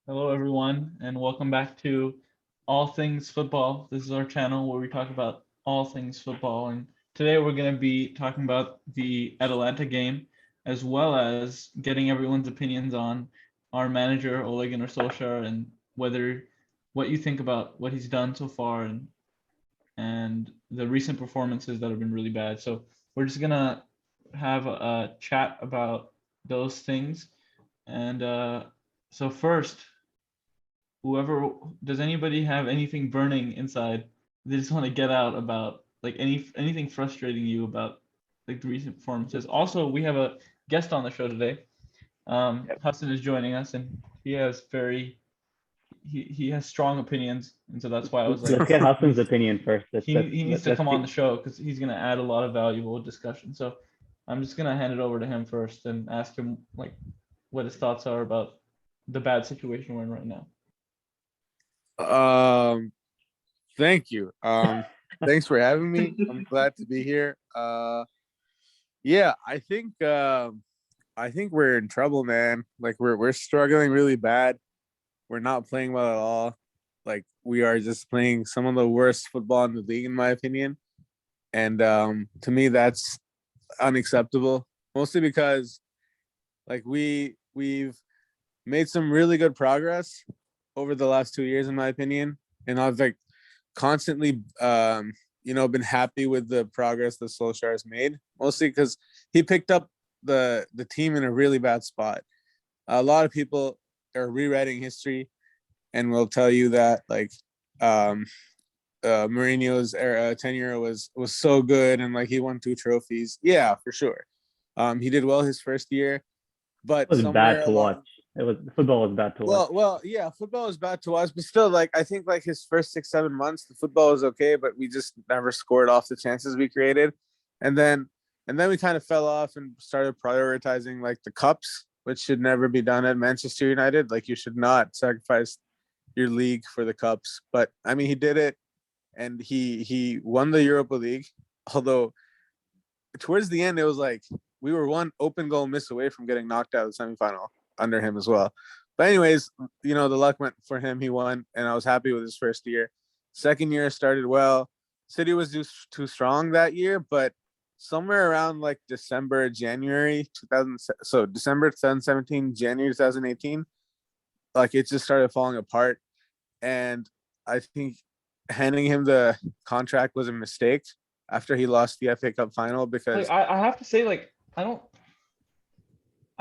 Hello, everyone, and welcome back to All Things Football. This is our channel where we talk about all things football. And today we're going to be talking about the Atalanta game, as well as getting everyone's opinions on our manager, Ole Gunnar Solskjaer, and what you think about what he's done so far and the recent performances that have been really bad. So we're just going to have a chat about those things. And so, first, whoever does anybody have anything burning inside they just want to get out about like anything frustrating you about like the recent performances. Also, we have a guest on the show today. Yep. Hassan is joining us, and he has strong opinions, and so that's why I was like, Let's get Hassan's opinion first. he needs to Let's come on the see. show because he's gonna add a lot of valuable discussion. So I'm just gonna hand it over to him first and ask him like what his thoughts are about the bad situation we're in right now. Um, Thank you. Thanks for having me. I'm glad to be here. Yeah, I think we're in trouble, man. Like we're struggling really bad. We're not playing well at all. Like we are just playing some of the worst football in the league, in my opinion. And to me, that's unacceptable. Mostly because like we've made some really good progress over the last 2 years, in my opinion. And I've like constantly, been happy with the progress that Solskjaer has made, mostly because he picked up the team in a really bad spot. A lot of people are rewriting history and will tell you that like um, Mourinho's tenure was so good and like he won 2 trophies. Yeah, for sure. He did well his first year, It but was bad somewhere to watch. along Football was bad to watch. yeah, football is bad to watch, but still, like I think, like his first 6, 7 months, the football was okay, but we just never scored off the chances we created, and then we kind of fell off and started prioritizing like the cups, which should never be done at Manchester United. Like you should not sacrifice your league for the cups, but I mean he did it, and he won the Europa League, although towards the end it was like we were one open goal miss away from getting knocked out of the semifinal under him as well. But anyways, the luck went for him. He won, and I was happy with his first year. Second year started well. City was just too strong that year, but somewhere around like December, January 2000, so December 2017, January 2018, like it just started falling apart. And I think handing him the contract was a mistake after he lost the FA Cup final Like because I have to say, like I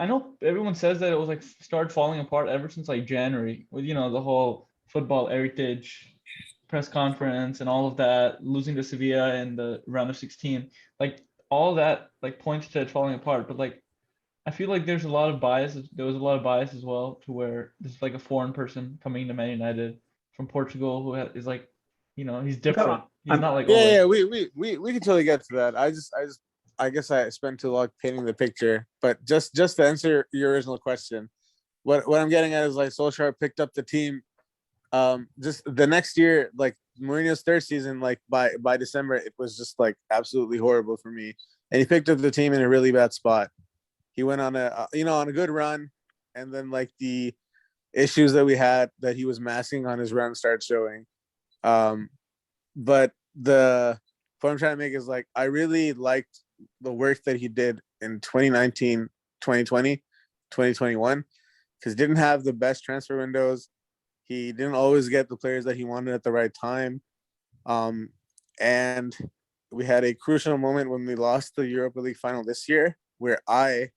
know everyone says that it was like started falling apart ever since like January with the whole football heritage press conference and all of that, losing to Sevilla in the round of 16. Like all that like points to it falling apart. But like I feel like there's a lot of bias. There was a lot of bias as well to where there's like a foreign person coming to Man United from Portugal who is like, he's Look, different. He's I'm not like yeah, Ole. yeah, we can totally get to that. I guess I spent too long painting the picture, but just to answer your original question, what I'm getting at is like Solskjaer picked up the team. Just the next year, like Mourinho's third season, like by December, it was just like absolutely horrible for me. And he picked up the team in a really bad spot. He went on a good run, and then like the issues that we had that he was masking on his run started showing. Um, but the what I'm trying to make is like I really liked the work that he did in 2019, 2020, 2021 because he didn't have the best transfer windows. He didn't always get the players that he wanted at the right time. Um, and we had a crucial moment when we lost the Europa League final this year, where I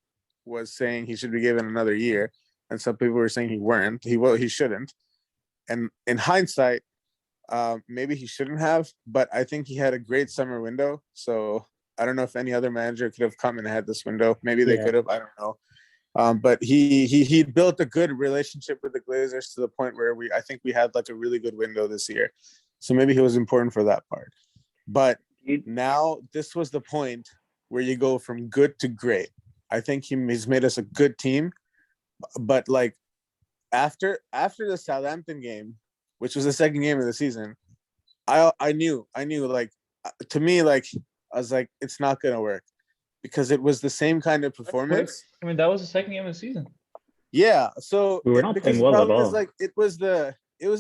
was saying he should be given another year, and some people were saying he weren't. He shouldn't. And in hindsight, maybe he shouldn't have, but I think he had a great summer window. So I don't know if any other manager could have come and had this window. Maybe they Yeah, could have. I don't know. But he built a good relationship with the Glazers to the point where I think we had like a really good window this year. So maybe he was important for that part. But he, now this was the point where you go from good to great. I think he's made us a good team, but like after the Southampton game, which was the second game of the season, I knew like to me like I was like it's not gonna work because it was the same kind of That's quick. performance. I mean, that was the second game of the season. Yeah. So We were not because playing the well at problem is all. like it was the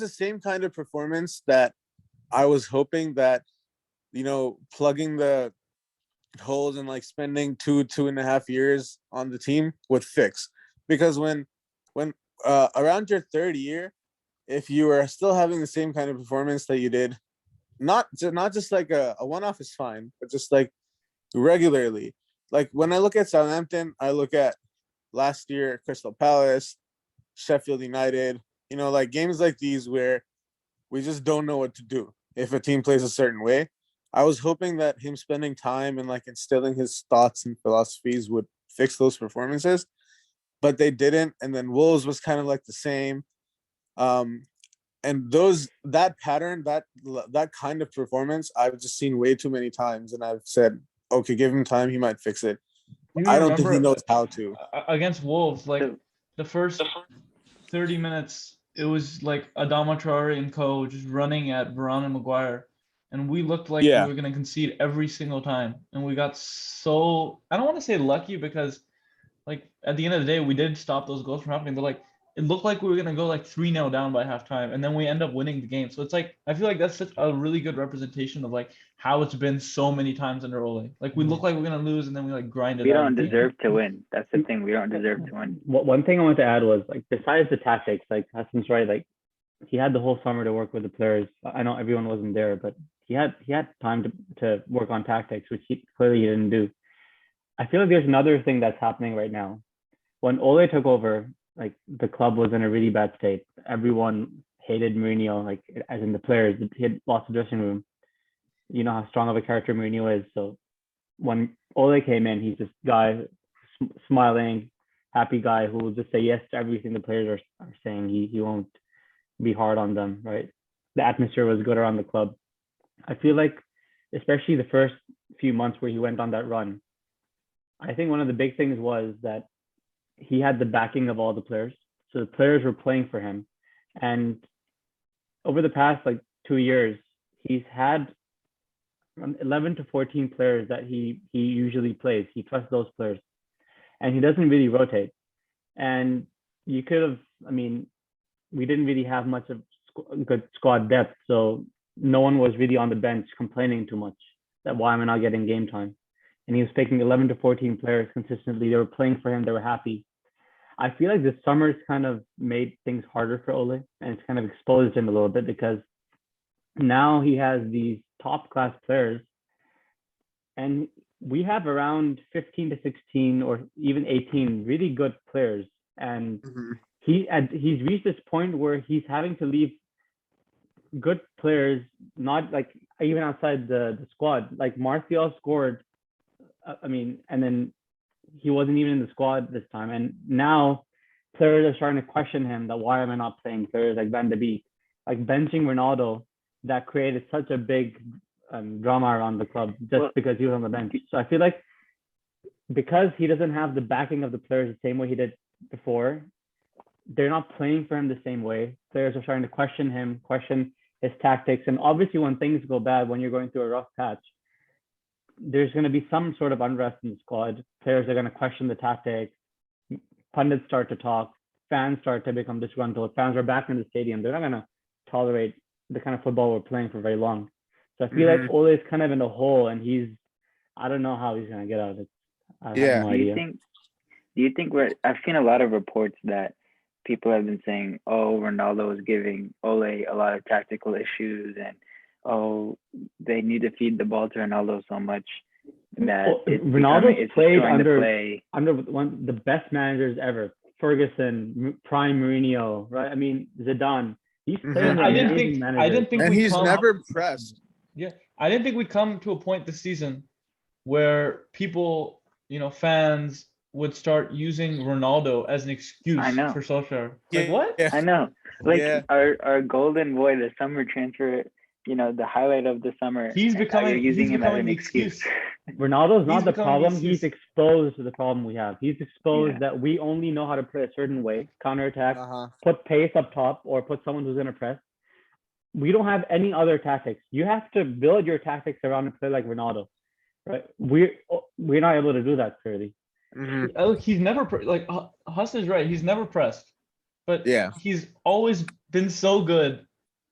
same kind of performance that I was hoping that, plugging the holes and like spending 2.5 years on the team would fix. Because when around your third year, if you are still having the same kind of performance that you did, not just like a one-off is fine, but just like regularly. Like when I look at Southampton, I look at last year Crystal Palace, Sheffield United, like games like these where we just don't know what to do if a team plays a certain way. I was hoping that him spending time and like instilling his thoughts and philosophies would fix those performances, but they didn't. And then Wolves was kind of like the same. Um, and that pattern, that kind of performance, I've just seen way too many times, and I've said, okay, give him time, he might fix it. You I don't think he remember knows how to. against Wolves, like the first 30 minutes, it was like Adama Traore and co just running at Varane and Maguire, and we looked like we Yeah, were gonna concede every single time, and we got so I don't want to say lucky because like at the end of the day we did stop those goals from happening, but like it looked like we were gonna go like 3-0 down by halftime, and then we end up winning the game. So it's like I feel like that's such a really good representation of like how it's been so many times under Ole. Like we look like we're gonna lose, and then we like grind it We out. don't deserve to win. That's the thing. We don't deserve to win. One thing I want to add was like besides the tactics, like Hassan's right, like he had the whole summer to work with the players. I know everyone wasn't there, but he had time to work on tactics, which he clearly he didn't do. I feel like there's another thing that's happening right now. When Ole took over, like the club was in a really bad state. Everyone hated Mourinho, like as in the players. He had lost the dressing room. You know how strong of a character Mourinho is. So when Ole came in, he's this guy, smiling, happy guy who will just say yes to everything the players are saying. He won't be hard on them, right? The atmosphere was good around the club. I feel like, especially the first few months where he went on that run, I think one of the big things was that he had the backing of all the players. So the players were playing for him. And over the past like 2 years, he's had 11 to 14 players that he usually plays. He trusts those players and he doesn't really rotate. And you could have, I mean, we didn't really have much of good squad depth. So no one was really on the bench complaining too much that why am I not getting game time? And he was picking 11 to 14 players consistently. They were playing for him. They were happy. I feel like this summer's kind of made things harder for Ole, and it's kind of exposed him a little bit because now he has these top class players, and we have around 15 to 16 or even 18 really good players, and he's reached this point where he's having to leave good players, not like even outside the squad. Like Martial scored, I mean, and then he wasn't even in the squad this time. And now players are starting to question him that why am I not playing players like Van de Beek, like benching Ronaldo, that created such a big drama around the club just because he was on the bench. So I feel like because he doesn't have the backing of the players the same way he did before, they're not playing for him the same way. Players are starting to question him, question his tactics. And obviously when things go bad, when you're going through a rough patch, there's going to be some sort of unrest in the squad. Players are going to question the tactics. Pundits start to talk. Fans start to become disgruntled. Fans are back in the stadium. They're not going to tolerate the kind of football we're playing for very long. So I feel like Ole is kind of in a hole, and I don't know how he's going to get out of it. I have no idea. Do you think I've seen a lot of reports that people have been saying, oh, Ronaldo is giving Ole a lot of tactical issues, and oh, they need to feed the ball to Ronaldo so much that Ronaldo played under one of the best managers ever. Ferguson, prime Mourinho, right? I mean, Zidane. He's played I didn't think and he's never pressed. Yeah, I didn't think we'd come to a point this season where people, fans would start using Ronaldo as an excuse for Solskjaer. Like what? I know. Like our golden boy, the summer transfer, the highlight of the summer. He's becoming the excuse. Ronaldo's not the problem. He's exposed to the problem we have. He's exposed that we only know how to play a certain way, counterattack, put pace up top, or put someone who's going to press. We don't have any other tactics. You have to build your tactics around a player like Ronaldo, right? We're not able to do that clearly. Mhm. He's never like Huss is right. He's never pressed, but Yeah. he's always been so good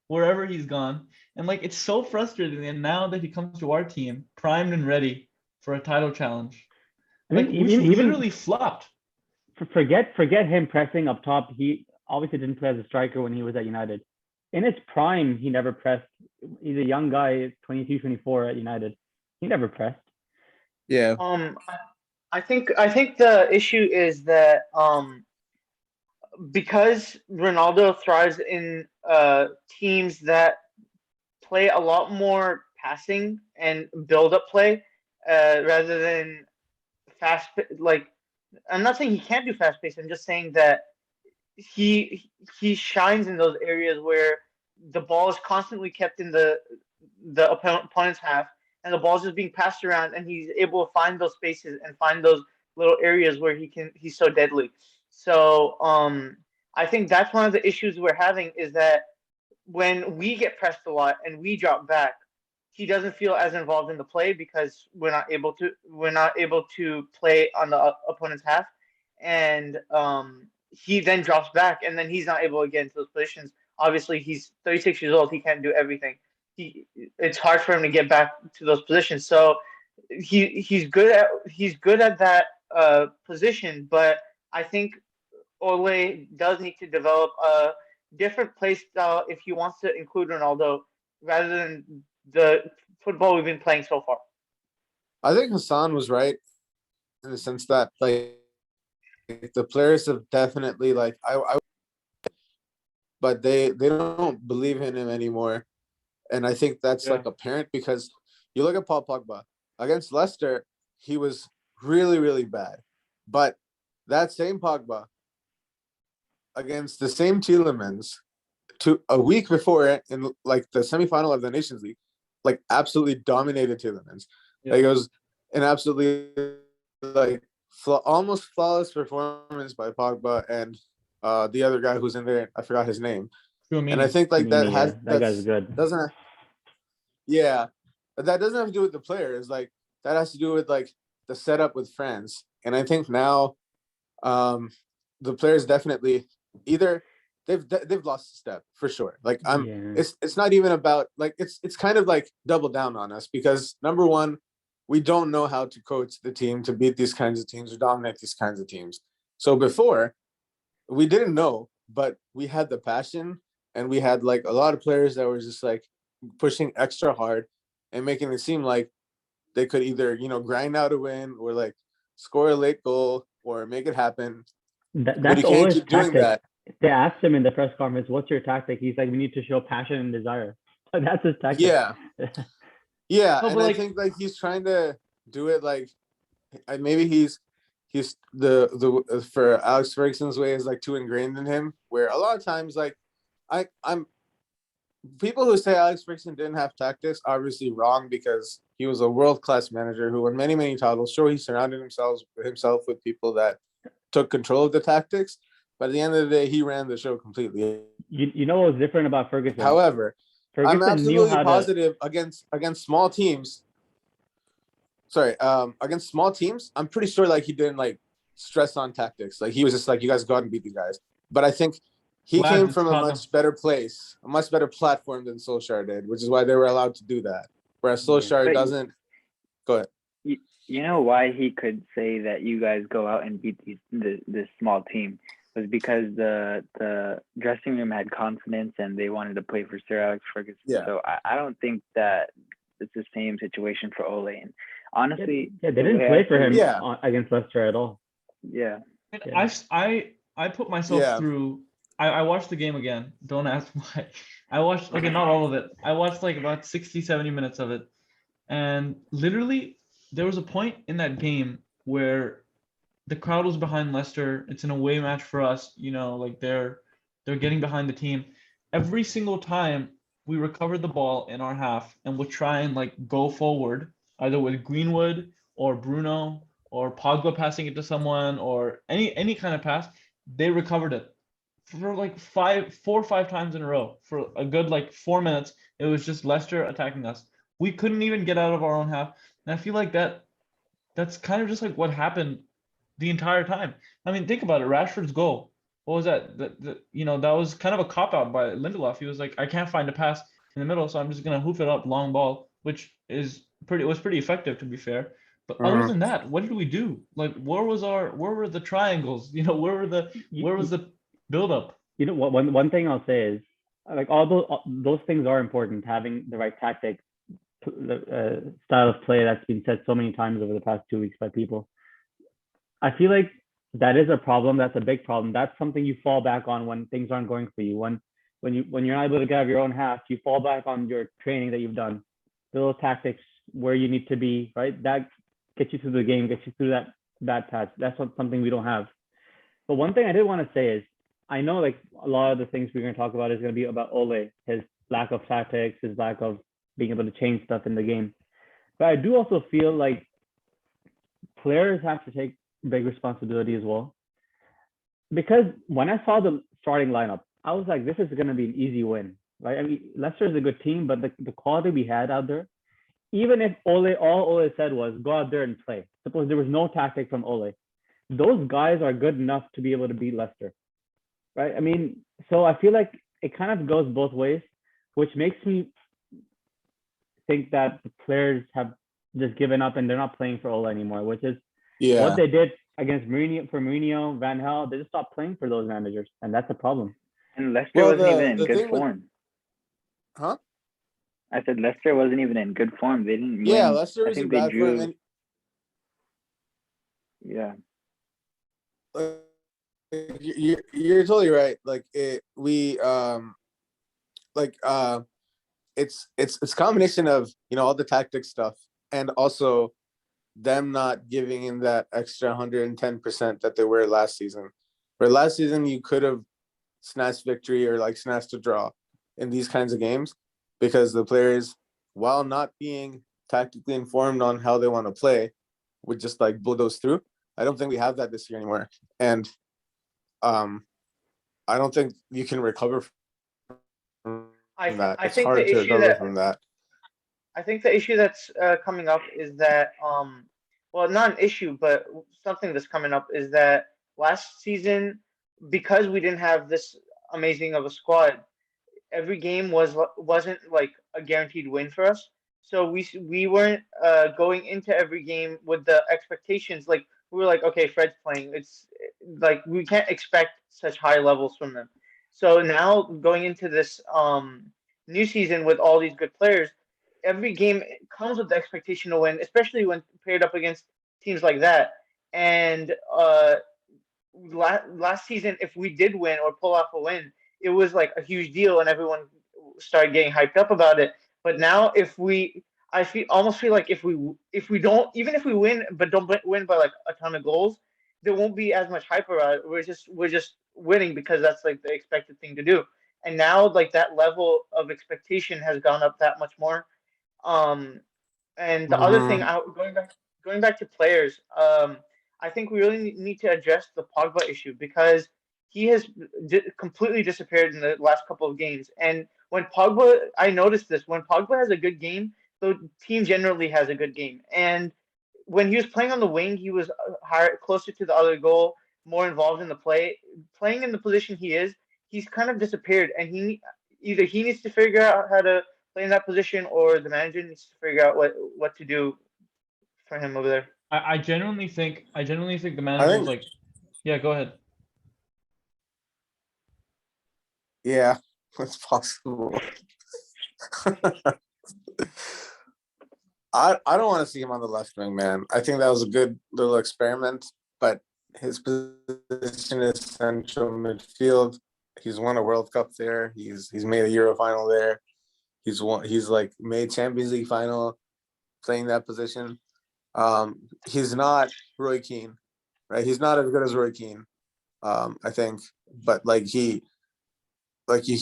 wherever he's gone. And like it's so frustrating. And now that he comes to our team, primed and ready for a title challenge, I like mean, we've even literally flopped. forget him pressing up top. He obviously didn't play as a striker when he was at United. In his prime, he never pressed. He's a young guy, 22, 24 at United. He never pressed. Yeah. I think the issue is that because Ronaldo thrives in teams that play a lot more passing and build up play rather than fast. Like I'm not saying he can't do fast pace. I'm just saying that he shines in those areas where the ball is constantly kept in the opponent's half, and the ball's just being passed around, and he's able to find those spaces and find those little areas where he's so deadly. So I think that's one of the issues we're having is that when we get pressed a lot and we drop back, he doesn't feel as involved in the play because we're not able to play on the opponent's half, and he then drops back, and then he's not able to get into those positions. Obviously, he's 36 years old. He can't do everything. It's hard for him to get back to those positions. So he's good at that position, but I think Ole does need to develop a different play style if he wants to include Ronaldo rather than the football we've been playing so far. I think Hassan was right in the sense that like the players have definitely like but they don't believe in him anymore. And I think that's like apparent because you look at Paul Pogba against Leicester, he was really, really bad. But that same Pogba against the same Tielemans to a week before it in like the semifinal of the Nations League, like absolutely dominated Tielemans. Yeah. Like it was an absolutely like almost flawless performance by Pogba and the other guy who's in there, I forgot his name. And I think like that has that guy's good. doesn't yeah, but that doesn't have to do with the players. Like that has to do with like the setup with France. And I think now, the players definitely either they've lost a step for sure. Like it's not even about like it's kind of like double down on us because number one, we don't know how to coach the team to beat these kinds of teams or dominate these kinds of teams. So before we didn't know, but we had the passion and we had like a lot of players that were just like pushing extra hard and making it seem like they could either, grind out a win or like score a late goal or make it happen. But That's you can't always keep doing tactic. that. They asked him in the press conference, "What's your tactic?" He's like, "We need to show passion and desire." That's his tactic. Yeah. Yeah. No, And but I like think like he's trying to do it like maybe he's the for Alex Ferguson's way is like too ingrained in him, where a lot of times like I'm people who say Alex Ferguson didn't have tactics obviously wrong because he was a world-class manager who won many, many titles. Sure, he surrounded himself with people that took control of the tactics, but at the end of the day, he ran the show completely. You know what was different about Ferguson? However, I'm Ferguson knew absolutely how positive against small teams. Sorry, against small teams, I'm pretty sure like he didn't like stress on tactics. Like he was just like, you guys go out and beat these guys. But I think he lads, came it's from a Tottenham. much better place, a much better platform than Solskjaer did, which is why they were allowed to do that. Whereas Solskjaer But doesn't. Go ahead. you know why he could say that you guys go out and beat this small team was because the dressing room had confidence and they wanted to play for Sir Alex Ferguson. Yeah. So I don't think that it's the same situation for Ole. And honestly, they didn't play for him Yeah. against Leicester at all. Yeah. I put myself through. I watched the game again. Don't ask why. I watched not all of it. I watched like about 60, 70 minutes of it. And literally there was a point in that game where the crowd was behind Leicester. It's an away match for us, like they're getting behind the team. Every single time we recovered the ball in our half and would try and like go forward, either with Greenwood or Bruno or Pogba passing it to someone or any kind of pass, they recovered it for like 4 or 5 times in a row for a good like 4 minutes. It was just Leicester attacking us. We couldn't even get out of our own half, and I feel like that's kind of just like what happened the entire time. I mean, think about it. Rashford's goal. What was that? That was kind of a cop out by Lindelof. He was like, I can't find a pass in the middle, so I'm just gonna hoof it up long ball, which was pretty effective to be fair. But other Mhm. than that, what did we do? Like, where were the triangles? You, where was the build up? what one thing I'll say is like all those things are important. Having the right tactics, the style of play that's been said so many times over the past 2 weeks by people. I feel like that is a problem. That's a big problem. That's something you fall back on when things aren't going for you. When you're not able to get out of your own half, you fall back on your training that you've done, the little tactics where you need to be. Right, that gets you through the game, gets you through that bad patch. That's something we don't have. But one thing I did want to say is, I know like a lot of the things we're going to talk about is going to be about Ole, his lack of tactics, his lack of being able to change stuff in the game. But I do also feel like players have to take big responsibility as well. Because when I saw the starting lineup, I was like, this is going to be an easy win, right? I mean, Leicester is a good team, but the quality we had out there, even if all Ole said was go out there and play. Suppose there was no tactic from Ole. Those guys are good enough to be able to beat Leicester, right? I mean, so I feel like it kind of goes both ways, which makes me think that the players have just given up and they're not playing for Ole anymore, which is what Yeah. they did against Mourinho, Van Gaal. They just stopped playing for those managers, and that's a problem. And Leicester Well, wasn't even in the good thing with form. huh? I said Leicester wasn't even in good form. They didn't Yeah, win. Leicester I was in think they bad form, drew. and Yeah. you're totally right. Like we like it's a combination of all the tactic stuff and also them not giving in that extra 110% that they were last season. Where last season you could have snatched victory or like snatched a draw in these kinds of games because the players, while not being tactically informed on how they want to play, would just like bulldoze through. I don't think we have that this year anymore, and I don't think you can recover from that. I It's think hard the to issue recover that from that. I think the issue that's coming up is that, well, not an issue, but something that's coming up is that last season, because we didn't have this amazing of a squad, every game wasn't like a guaranteed win for us. So we weren't going into every game with the expectations. Like we were like, okay, Fred's playing. It's like we can't expect such high levels from them. So now going into this new season with all these good players, every game comes with the expectation to win, especially when paired up against teams like that. And last season, if we did win or pull off a win, it was like a huge deal, and everyone started getting hyped up about it. But now, I almost feel like if we don't, even if we win, but don't win by like a ton of goals, there won't be as much hype around it. We're just winning because that's like the expected thing to do. And now, like that level of expectation has gone up that much more. Um, and the other thing, Mm-hmm. going back to players, I think we really need to address the Pogba issue because he has completely disappeared in the last couple of games. And when Pogba, I noticed this when Pogba has a good game, the team generally has a good game. And when he was playing on the wing, he was higher, closer to the other goal, more involved in the play. Playing in the position he is, he's kind of disappeared, and either he needs to figure out how to play in that position, or the manager needs to figure out what to do for him over there. I genuinely think the I manager's think like, yeah, go ahead. yeah, it's possible. I don't want to see him on the left wing, man. I think that was a good little experiment, but his position is central midfield. He's won a World Cup there. He's made a Euro final there. He's like made Champions League final playing that position. He's not Roy Keane, right? He's not as good as Roy Keane, I think. But he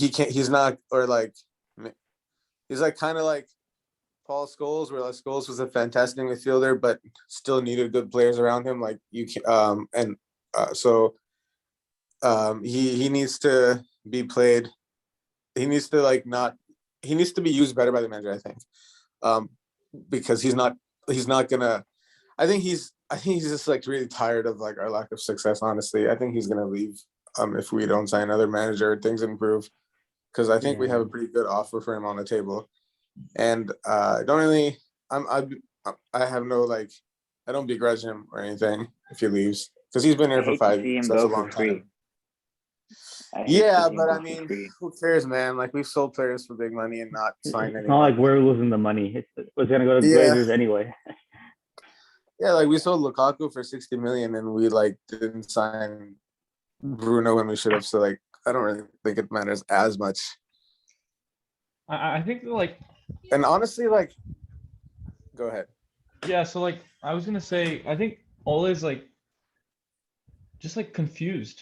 can't. He's not, or like he's like kind of like Paul Scholes, where like Scholes was a fantastic midfielder, but still needed good players around him. Like you can, and so he needs to be played. He needs to like not. He needs to be used better by the manager, I think, because he's not gonna. I think I think he's just like really tired of like our lack of success. Honestly, I think he's gonna leave if we don't sign another manager or things improve. Because I think we have a pretty good offer for him on the table, and I don't really. I have no like. I don't begrudge him or anything if he leaves because he's been I here for hate to 5 see years. him That's a go for long free. time. I hate to Yeah, see him but go I for mean, free. who cares, man? Like we've sold players for big money and not signed It's not anyone. like we're losing the money. It was gonna go to Yeah. Glazers anyway. Yeah, like we sold Lukaku for 60 million and we like didn't sign Bruno when we should have. So like, I don't really think it matters as much. I think like And honestly, like, go ahead. yeah. So like I was gonna say, I think Ole's like just like confused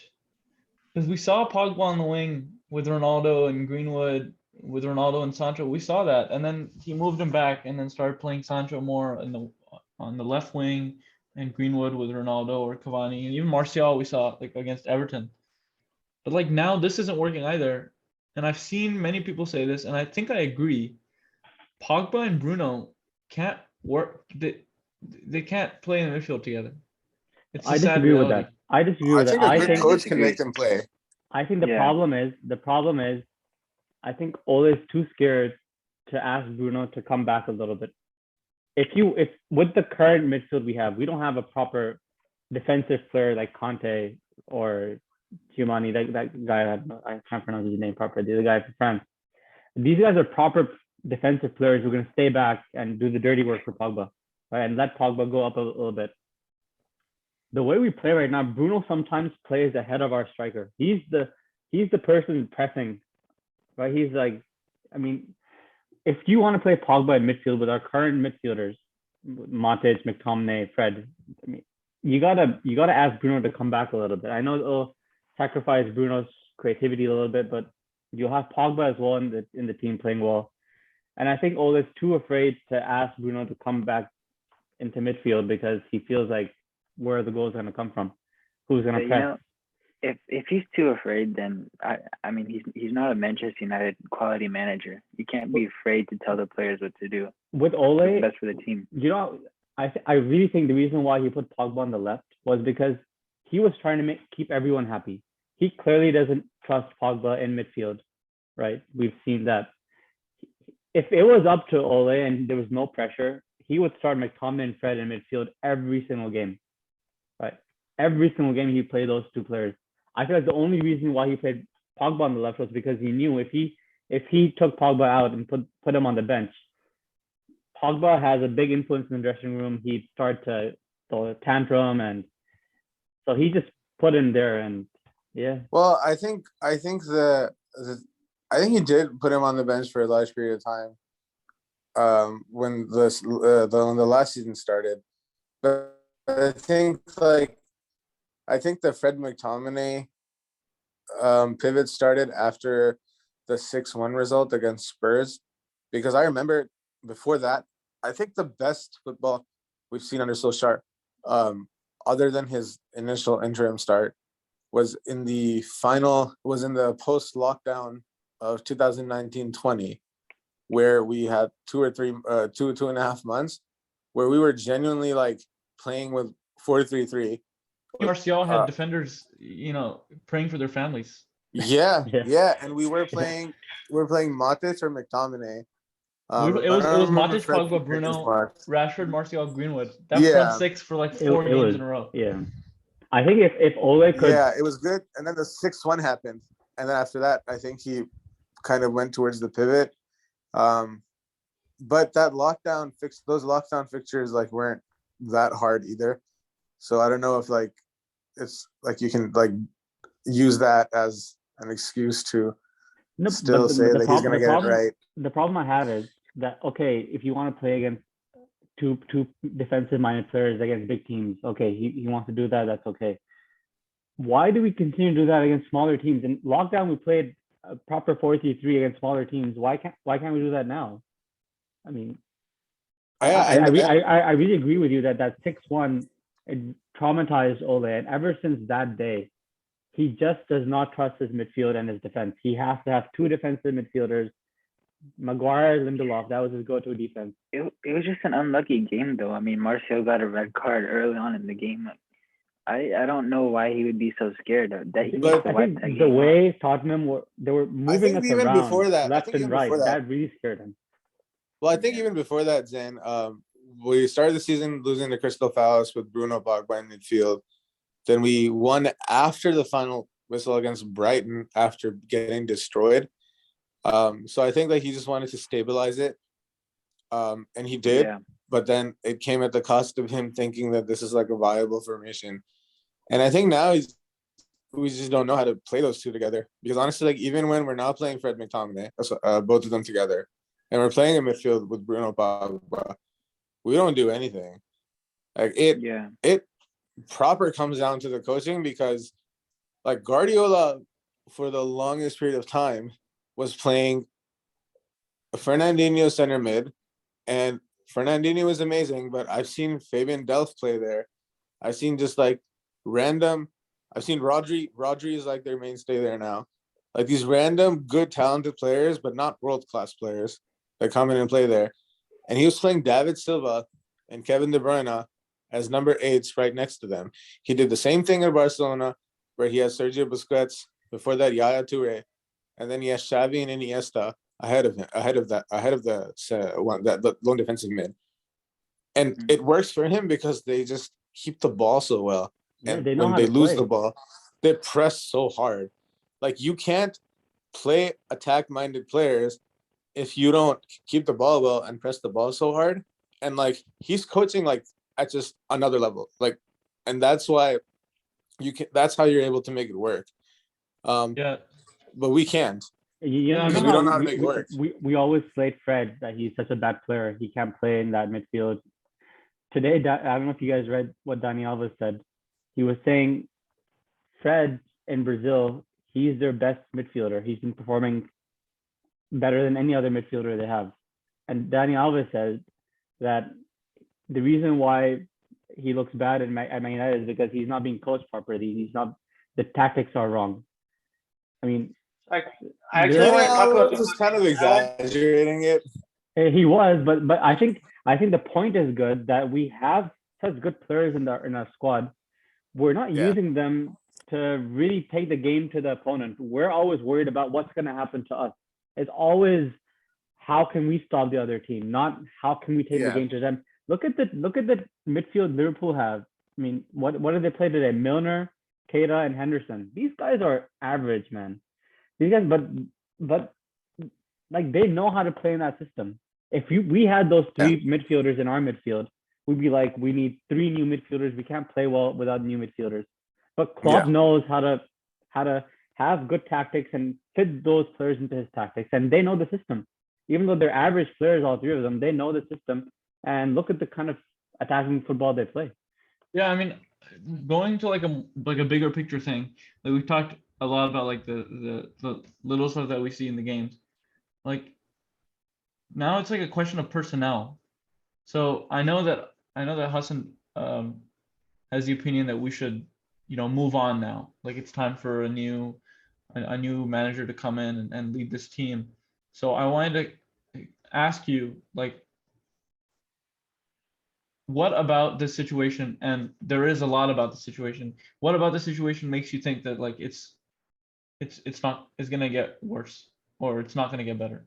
because we saw Pogba on the wing with Ronaldo and Greenwood, with Ronaldo and Sancho. We saw that, and then he moved him back and then started playing Sancho more on the left wing and Greenwood with Ronaldo or Cavani and even Martial. We saw like against Everton, but like now this isn't working either. And I've seen many people say this, and I think I agree. Pogba and Bruno can't work. They can't play in the midfield together. It's a I sad disagree with reality. that. I disagree I with that. think a I good think coach can disagree. make them play. I think the Yeah. problem is I think Ole is too scared to ask Bruno to come back a little bit. If with the current midfield we have, we don't have a proper defensive player like Conte or Giovanni, that guy, I can't pronounce his name properly, the other guy from France. These guys are proper defensive players who are going to stay back and do the dirty work for Pogba, right? And let Pogba go up a little bit. The way we play right now, Bruno sometimes plays ahead of our striker. He's the person pressing, right? He's like, I mean, if you want to play Pogba in midfield with our current midfielders, Matic, McTominay, Fred, I mean, you gotta ask Bruno to come back a little bit. I know it'll sacrifice Bruno's creativity a little bit, but you'll have Pogba as well in the team playing well. And I think Ole is too afraid to ask Bruno to come back into midfield because he feels like where are the goals going to come from? Who's going to press? If he's too afraid, then I mean he's not a Manchester United quality manager. You can't be afraid to tell the players what to do. With Ole, What's best for the team. You know, I really think the reason why he put Pogba on the left was because he was trying to keep everyone happy. He clearly doesn't trust Pogba in midfield, right? We've seen that. If it was up to Ole and there was no pressure, he would start McTominay and Fred in midfield every single game, right? Every single game he played those two players. I feel like the only reason why he played Pogba on the left was because he knew if he took Pogba out and put him on the bench, Pogba has a big influence in the dressing room. He'd start to throw a tantrum, and so he just put him there. And yeah. Well, I think he did put him on the bench for a large period of time. When the last season started, but I think the Fred McTominay pivot started after the 6-1 result against Spurs, because I remember before that, I think the best football we've seen under Solskjaer, other than his initial interim start, was in the post-lockdown of 2019-20, where we had 2.5 months where we were genuinely like playing with 4-3-3. Martial had defenders, praying for their families. Yeah, and we were playing Matic or McTominay. It was Matic, Pogba, Bruno, Rashford, Martial, Greenwood. That front six for like 4 games in a row. Yeah, I think if Ole could. Yeah, it was good. And then the 6-1 happened, and then after that, I think he kind of went towards the pivot. But those lockdown fixtures like weren't that hard either. So I don't know if like it's like you can like use that as an excuse to still say that he's gonna get it right. The problem I have is that if you want to play against two defensive minded players against big teams, he wants to do that, that's okay. Why do we continue to do that against smaller teams? In lockdown we played a proper 4-3-3 against smaller teams. Why can't we do that now? I mean, I really agree with you that 6-1 it traumatized Ole, and ever since that day, he just does not trust his midfield and his defense. He has to have two defensive midfielders Maguire, Lindelof, that was his go-to defense. It was just an unlucky game though. I mean, Martial got a red card early on in the game. Like, I don't know why he would be so scared that he needs to I wipe think that the game off. way Tottenham they were I moving think us even around before that, I left think and even right. before that, That really scared him. well, I think Yeah. even before that, Zen, we started the season losing to Crystal Palace with Bruno Pogba in midfield. Then we won after the final whistle against Brighton after getting destroyed. So I think he just wanted to stabilize it. And he did, Yeah. but then it came at the cost of him thinking that this is a viable formation. And I think now we just don't know how to play those two together. Because honestly, even when we're now playing Fred McTominay, both of them together, and we're playing in midfield with Bruno Pogba, we don't do anything. It proper comes down to the coaching, because Guardiola for the longest period of time was playing Fernandinho center mid, and Fernandinho was amazing, but I've seen Fabian Delph play there. I've seen just random. I've seen Rodri. Rodri is their mainstay there now. These random good talented players, but not world class players that come in and play there. And he was playing David Silva and Kevin De Bruyne as number 8s right next to them. He did the same thing at Barcelona, where he has Sergio Busquets, before that Yaya Toure, and then he has Xavi and Iniesta ahead of the lone defensive mid. And it works for him because they just keep the ball so well. Yeah, And they know when how they to lose play. the ball, they press so hard. You can't play attack-minded players if you don't keep the ball well and press the ball so hard. And he's coaching at just another level. And that's why that's how you're able to make it work. Yeah. But we can't. You know, Yeah, I mean, we don't know how to we, make it we, work. we always slate Fred that he's such a bad player. He can't play in that midfield. Today, I don't know if you guys read what Dani Alves said. He was saying Fred in Brazil, he's their best midfielder. He's been performing better than any other midfielder they have. And Dani Alves says that the reason why he looks bad at Man United is because he's not being coached properly. The tactics are wrong. I mean, I actually want to talk about just kind of exaggerating it. he was, but I think the point is good that we have such good players in our squad. We're not using them to really take the game to the opponent. We're always worried about what's going to happen to us. It's always how can we stop the other team, not how can we take the game to them. Look at the midfield Liverpool have. I mean, what did they play today? Milner, Keita, and Henderson. These guys are average, man. These guys, but they know how to play in that system. If we had those 3 midfielders in our midfield, we'd be we need 3 new midfielders. We can't play well without new midfielders. But Klopp knows how to have good tactics and fit those players into his tactics, and they know the system. Even though they're average players, all 3 of them, they know the system. And look at the kind of attacking football they play. Yeah, I mean, going to a bigger picture thing, we've talked a lot about the little stuff that we see in the games. Now it's a question of personnel. So I know that Hassan has the opinion that we should, move on now. It's time for a new manager to come in and lead this team. So I wanted to ask you, what about this situation? And there is a lot about the situation. What about the situation makes you think that it's gonna get worse, or it's not gonna get better?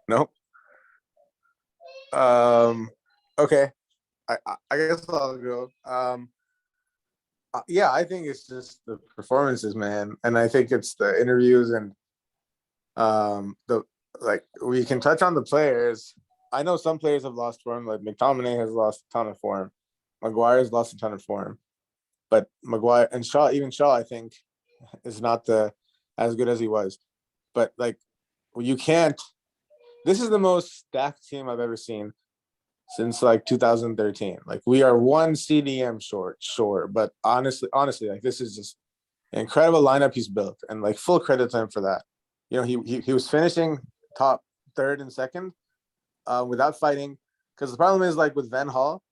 Nope. Okay. I guess I'll go. Yeah, I think it's just the performances, man, and I think it's the interviews and the we can touch on the players. I know some players have lost form, McTominay has lost a ton of form, Maguire's lost a ton of form, but Maguire and Shaw, I think, is not as good as he was. But you can't. This is the most stacked team I've ever seen since 2013. We are one CDM short, sure, but honestly, this is just an incredible lineup he's built, and full credit to him for that. He was finishing top third and second without fighting. Because the problem is, like, with Van Hal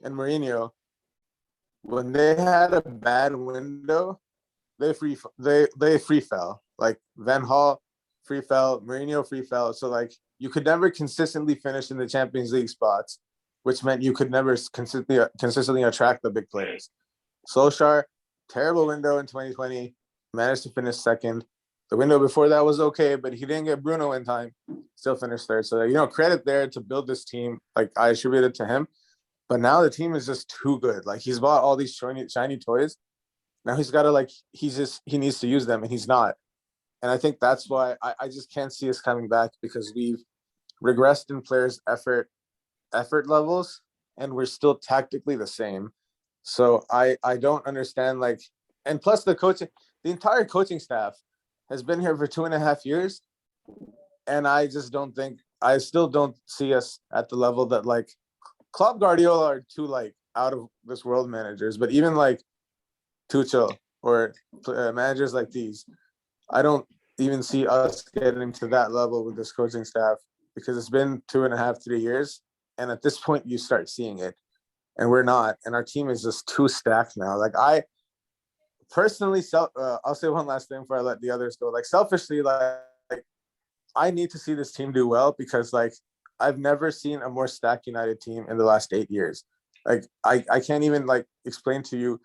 and Mourinho, when they had a bad window, they free fell. Like Van Hal free fell, Mourinho free fell. So like you could never consistently finish in the Champions League spots, which meant you could never consistently attract the big players. Solskjaer, terrible window in 2020, managed to finish second. The window before that was okay, but he didn't get Bruno in time, still finished third. So, credit there to build this team. Like, I attribute it to him. But now the team is just too good. Like, he's bought all these shiny toys. Now he's got to, he needs to use them, and he's not. And I think that's why I just can't see us coming back, because we've regressed in players' effort levels, and we're still tactically the same. So I don't understand, and plus the entire coaching staff has been here for 2.5 years. And I still don't see us at the level that Klopp, Guardiola are two out of this world managers, but even Tuchel or managers like these, I don't even see us getting to that level with this coaching staff, because it's been 2.5, 3 years. And at this point you start seeing it, and we're not, and our team is just too stacked now. I personally, I'll say one last thing before I let the others go. Selfishly, I need to see this team do well, because I've never seen a more stacked United team in the last 8 years. I can't even explain to you.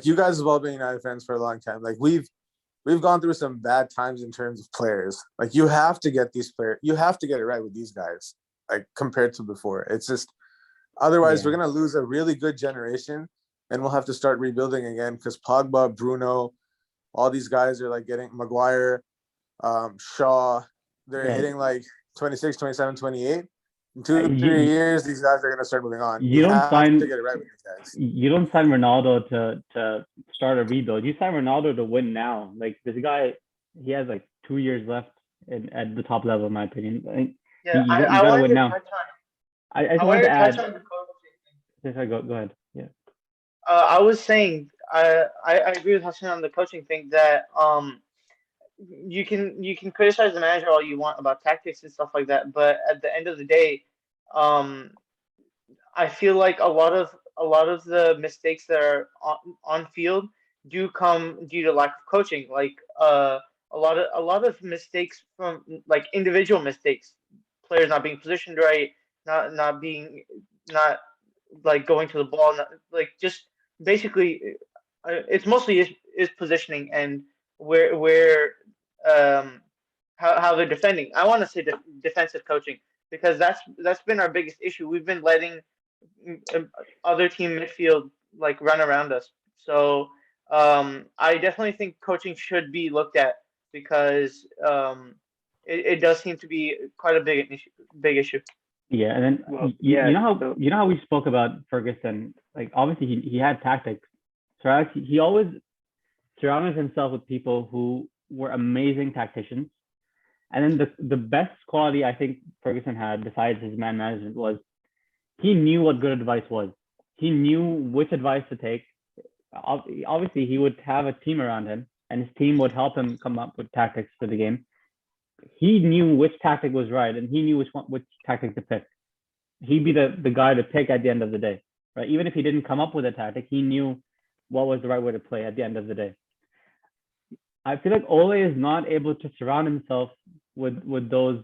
You guys have all been United fans for a long time. We've gone through some bad times in terms of players. You have to get these players. You have to get it right with these guys. Compared to before, it's just otherwise we're gonna lose a really good generation, and we'll have to start rebuilding again, because Pogba, Bruno, all these guys are getting Maguire, Shaw, they're hitting 26, 27, 28. In 2-3 years, these guys are gonna start moving on. You don't sign to get it right with these guys. You don't sign Ronaldo to start a rebuild. You sign Ronaldo to win now. This guy, he has 2 years left at the top level, in my opinion. Yeah, you I gotta wanted win to now. touch on. I just I wanted wanted to to add. touch on the coaching thing. Go ahead. Yeah. I was saying I agree with Hassan on the coaching thing, that you can criticize the manager all you want about tactics and stuff like that, but at the end of the day, I feel like a lot of the mistakes that are on field do come due to lack of coaching. A lot of mistakes from individual mistakes, players not being positioned right, not being not going to the ball, not, just basically it's mostly is positioning and where how they're defending. I want to say defensive coaching, because that's been our biggest issue. We've been letting other team midfield run around us. So I definitely think coaching should be looked at, because it does seem to be quite a big issue. Yeah, and then Well, you yeah, know so- how we spoke about Ferguson. Obviously he had tactics. So actually, he always surrounded himself with people who were amazing tacticians. And then the best quality I think Ferguson had, besides his man management, was he knew what good advice was. He knew which advice to take. Obviously, he would have a team around him, and his team would help him come up with tactics for the game. He knew which tactic was right, and he knew which tactic to pick. He'd be the guy to pick at the end of the day, right? Even if he didn't come up with a tactic, he knew what was the right way to play at the end of the day. I feel like Ole is not able to surround himself with those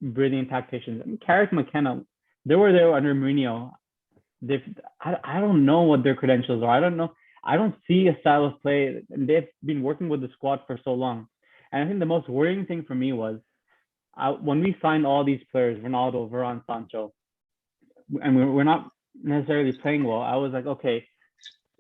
brilliant tacticians. Carrick, McKenna, they were there under Mourinho. I don't know what their credentials are. I don't know. I don't see a style of play, and they've been working with the squad for so long. And I think the most worrying thing for me was when we signed all these players, Ronaldo, Varane, Sancho, and we're not necessarily playing well. I was like, okay,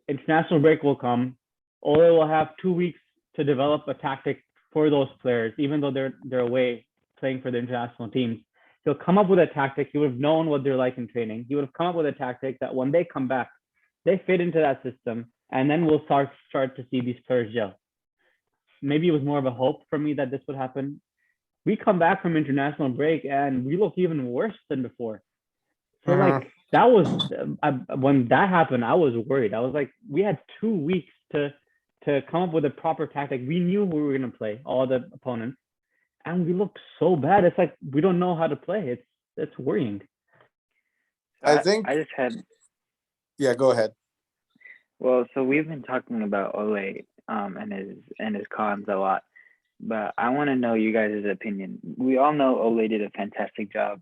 international break will come. Ole will have 2 weeks to develop a tactic for those players, even though they're away playing for the international teams. He'll come up with a tactic. He would have known what they're like in training. He would have come up with a tactic that when they come back, they fit into that system, and then we'll start to see these players gel. Maybe it was more of a hope for me that this would happen. We come back from international break and we look even worse than before. So that was when that happened, I was worried. I was like, we had 2 weeks to come up with a proper tactic. We knew who we were going to play, all the opponents, and we look so bad. It's like we don't know how to play. It's worrying. I think. I just had Yeah, go ahead. well, so we've been talking about Ole and his cons a lot, but I want to know you guys' opinion. We all know Ole did a fantastic job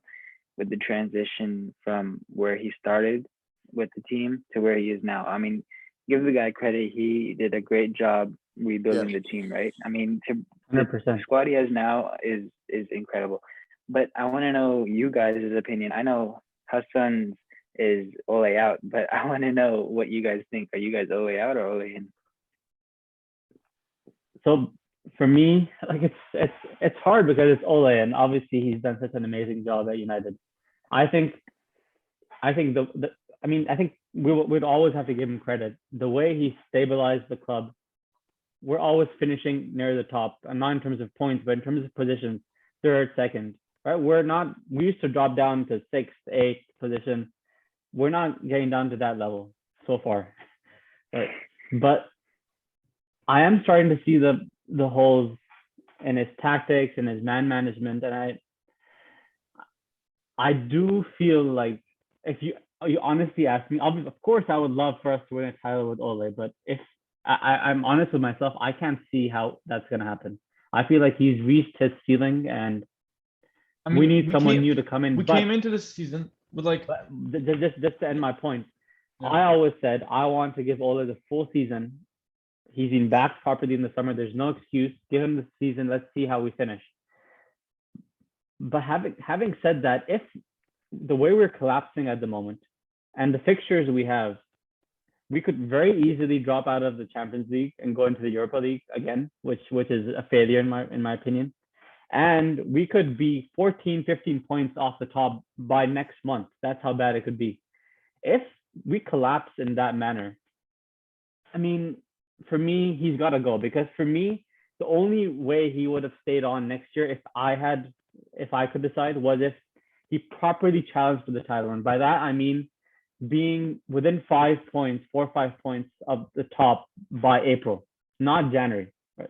with the transition from where he started with the team to where he is now. I mean, give the guy credit. He did a great job rebuilding the team, right? I mean, the 100%. squad he has now is incredible. But I want to know you guys' opinion. I know Hassan's is Ole out, but I want to know what you guys think. Are you guys Ole out or Ole in? So for me, like it's hard because it's Ole, and obviously he's done such an amazing job at United. I think the I mean I think we'd always have to give him credit. The way he stabilized the club, we're always finishing near the top, and not in terms of points, but in terms of positions, third, second. Right? We used to drop down to sixth, eighth position. We're not getting down to that level so far. Right? But I am starting to see the holes in his tactics and his man management, and I do feel like if you honestly ask me, of course I would love for us to win a title with Ole, but if I'm honest with myself, I can't see how that's gonna happen. I feel like he's reached his ceiling, and I we mean, need someone new to come in. we but, came into this season with like, but just to end my point, Yeah. I always said I want to give Ole the full season. He's been back properly in the summer. There's no excuse. Give him the season. Let's see how we finish. But having said that, if the way we're collapsing at the moment and the fixtures we have, we could very easily drop out of the Champions League and go into the Europa League again, which is a failure in my opinion. And we could be 14, 15 points off the top by next month. That's how bad it could be. If we collapse in that manner, I mean, for me, he's got to go, because for me, the only way he would have stayed on next year, if I could decide, was if he properly challenged for the title. And by that, I mean being within 5 points, 4 or 5 points of the top by April, not January. Right?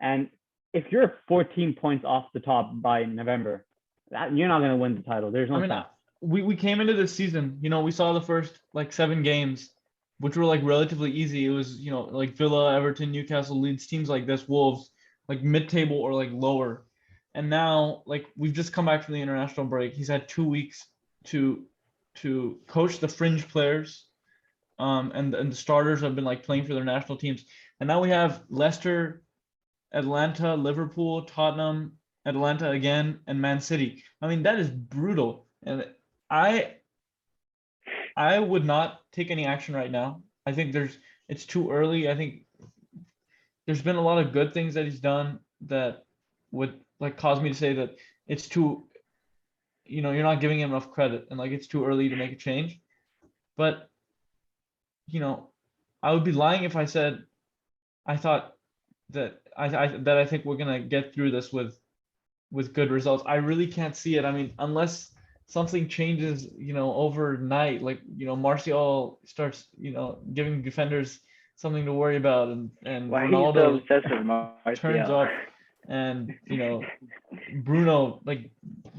And if you're 14 points off the top by November, you're not going to win the title. There's no chance. we came into this season, we saw the first like 7 games, which were like relatively easy. It was, like Villa, Everton, Newcastle, Leeds, teams like this, Wolves, like mid-table or like lower. And now, like, we've just come back from the international break. He's had 2 weeks to coach the fringe players, and the starters have been like playing for their national teams. And now we have Leicester, Atlanta, Liverpool, Tottenham, Atlanta again, and Man City. I mean, that is brutal. And I would not take any action right now. I think it's too early. I think there's been a lot of good things that he's done that would like cause me to say that it's too, you're not giving him enough credit, and like it's too early to make a change. But I would be lying if I said I thought that I think we're gonna get through this with good results. I really can't see it. I mean, unless something changes, overnight, like, Martial starts, giving defenders something to worry about, and Why are you so Ronaldo obsessed with Martial? turns up, and Bruno like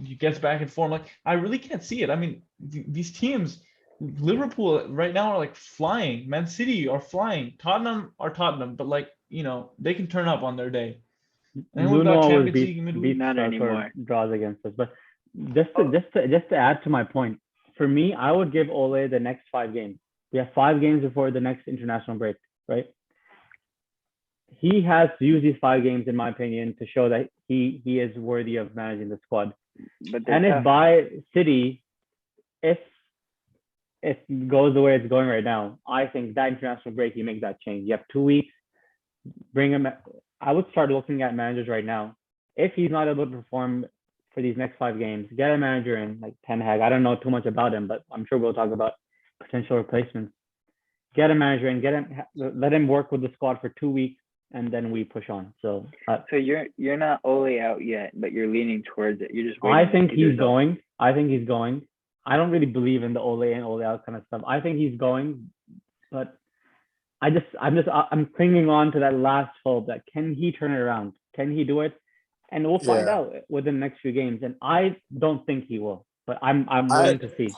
he gets back in form. Like, I really can't see it. I mean, these teams, Liverpool right now are like flying. Man City are flying. Tottenham are Tottenham, but like, they can turn up on their day. And we've Nuno got always Champions League midweek. Not anymore. draws against us. But just to add to my point, for me, I would give Ole the next 5 games. We have 5 games before the next international break, right? He has to use these 5 games, in my opinion, to show that he is worthy of managing the squad. But And if by City, if it goes the way it's going right now, I think that international break, you make that change. You have 2 weeks, bring him. I would start looking at managers right now. If he's not able to perform for these next 5 games, get a manager in, like Ten Hag. I don't know too much about him, but I'm sure we'll talk about potential replacements. Get a manager in, let him work with the squad for 2 weeks, and then we push on. So you're not Ole out yet, but you're leaning towards it. You're just waiting. I think he's going. I don't really believe in the Ole in, Ole out kind of stuff. I think he's going, but I'm clinging on to that last hope that can he turn it around? Can he do it? and we'll find Yeah. out within the next few games. And I don't think he will, but I'm I willing to see.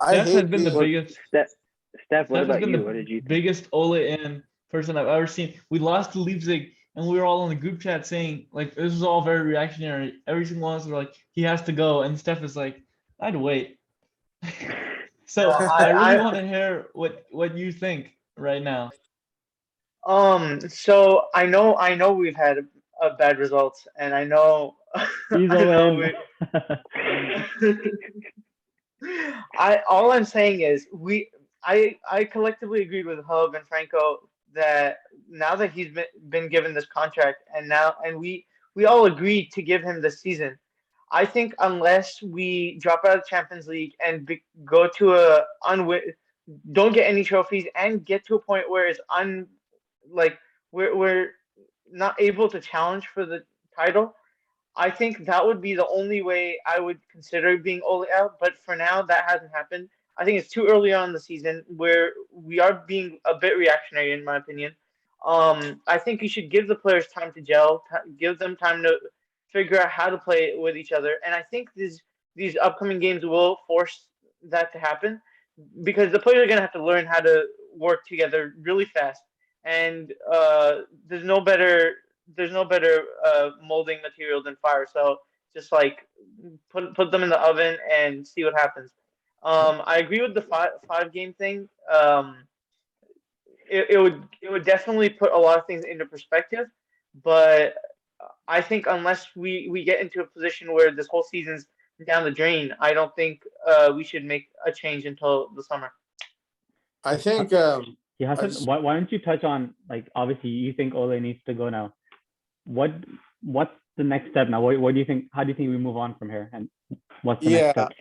I Steph has hate been the being biggest. Steph, what Steph has about been you? What the did you think? biggest Ole in person I've ever seen. We lost to Leipzig, and we were all in the group chat saying like this was all very reactionary. Every single one of us were like, he has to go, and Steph is like, I'd wait. So No, I really I want to hear what you think right now. So I know we've had bad results, and I know He's I all know in. we. I all I'm saying is I collectively agreed with Hub and Franco that now that he's been given this contract, and we all agreed to give him this season. I think unless we drop out of the Champions League and go to don't get any trophies and get to a point where it's like we're not able to challenge for the title, I think that would be the only way I would consider being Ole out. But for now, that hasn't happened. I think it's too early on in the season where we are being a bit reactionary, in my opinion. I think you should give the players time to gel, give them time to figure out how to play with each other. And I think these upcoming games will force that to happen because the players are gonna have to learn how to work together really fast. And there's no better molding material than fire. So just like put them in the oven and see what happens. I agree with the five game thing. It would definitely put a lot of things into perspective, but I think unless we get into a position where this whole season's down the drain, I don't think we should make a change until the summer. I think He I hasn't. just- Why don't you touch on, like, obviously you think Ole needs to go now. What's the next step now? What do you think? How do you think we move on from here? And what's the next yeah. step?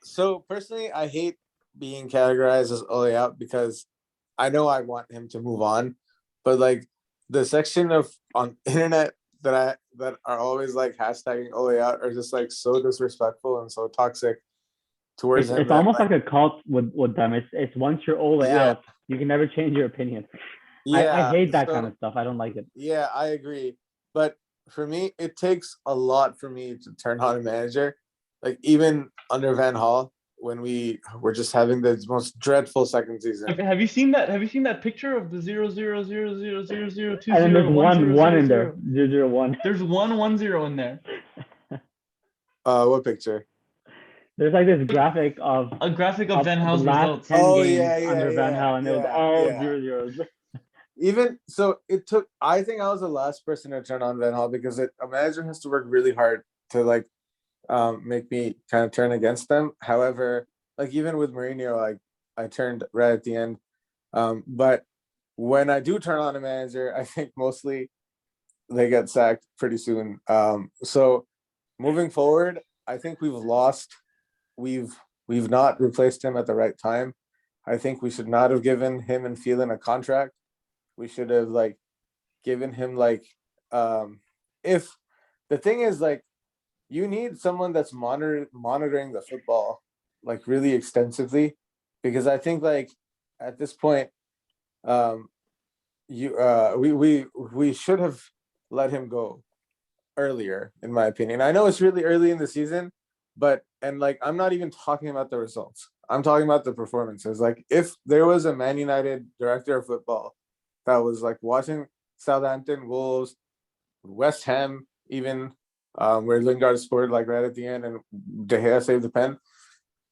So personally, I hate being categorized as Ole out because I know I want him to move on, but like the section of on internet that are always like hashtagging Ole out are just like so disrespectful and so toxic towards him It's that almost like a cult with them. It's once you're Ole Yeah. out, you can never change your opinion. I yeah. hate that So kind of stuff. I don't like it. yeah, I agree. But for me, it takes a lot for me to turn on a manager. Like even under Van Hal, when we were just having the most dreadful second season. Have you seen that? Have you seen that picture of the 0 0 0 0 0 0 2 And then there's 0 1 0 one 0 in there, 0? 001. There's 1 1 0 in there. What picture? There's like this graphic of A graphic of Van the Hal's last results. 10 Oh, games yeah, under Van Hal, and it was all 0-0s. Even so, it took. I think I was the last person to turn on Van Hal because a manager has to work really hard to like make me kind of turn against them. However, like even with Mourinho, like I turned right at the end. But when I do turn on a manager, I think mostly they get sacked pretty soon. So moving forward, I think we've lost. We've not replaced him at the right time. I think we should not have given him and Phelan a contract. We should have like given him like if the thing is like you need someone that's monitoring the football like really extensively because I think like at this point we should have let him go earlier in my opinion. I know it's really early in the season, but and like I'm not even talking about the results. I'm talking about the performances. Like if there was a Man United director of football that was like watching Southampton, Wolves, West Ham, even where Lingard scored like right at the end and De Gea saved the pen.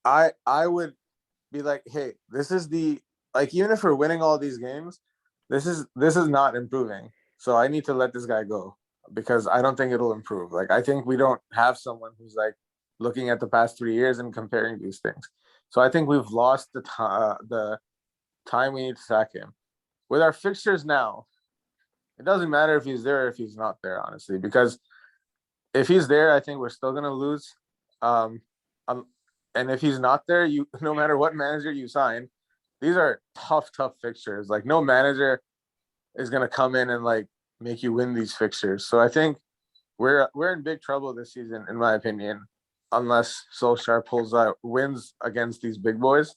I would be like, hey, this is the like even if we're winning all these games, this is not improving. So I need to let this guy go because I don't think it'll improve. Like I think we don't have someone who's like looking at the past 3 years and comparing these things. So I think we've lost the time we need to sack him. With our fixtures now, it doesn't matter if he's there or if he's not there, honestly, because if he's there, I think we're still gonna lose. And if he's not there, you no matter what manager you sign, these are tough fixtures. Like no manager is gonna come in and like make you win these fixtures. So I think we're in big trouble this season, in my opinion, unless Solskjaer pulls out wins against these big boys.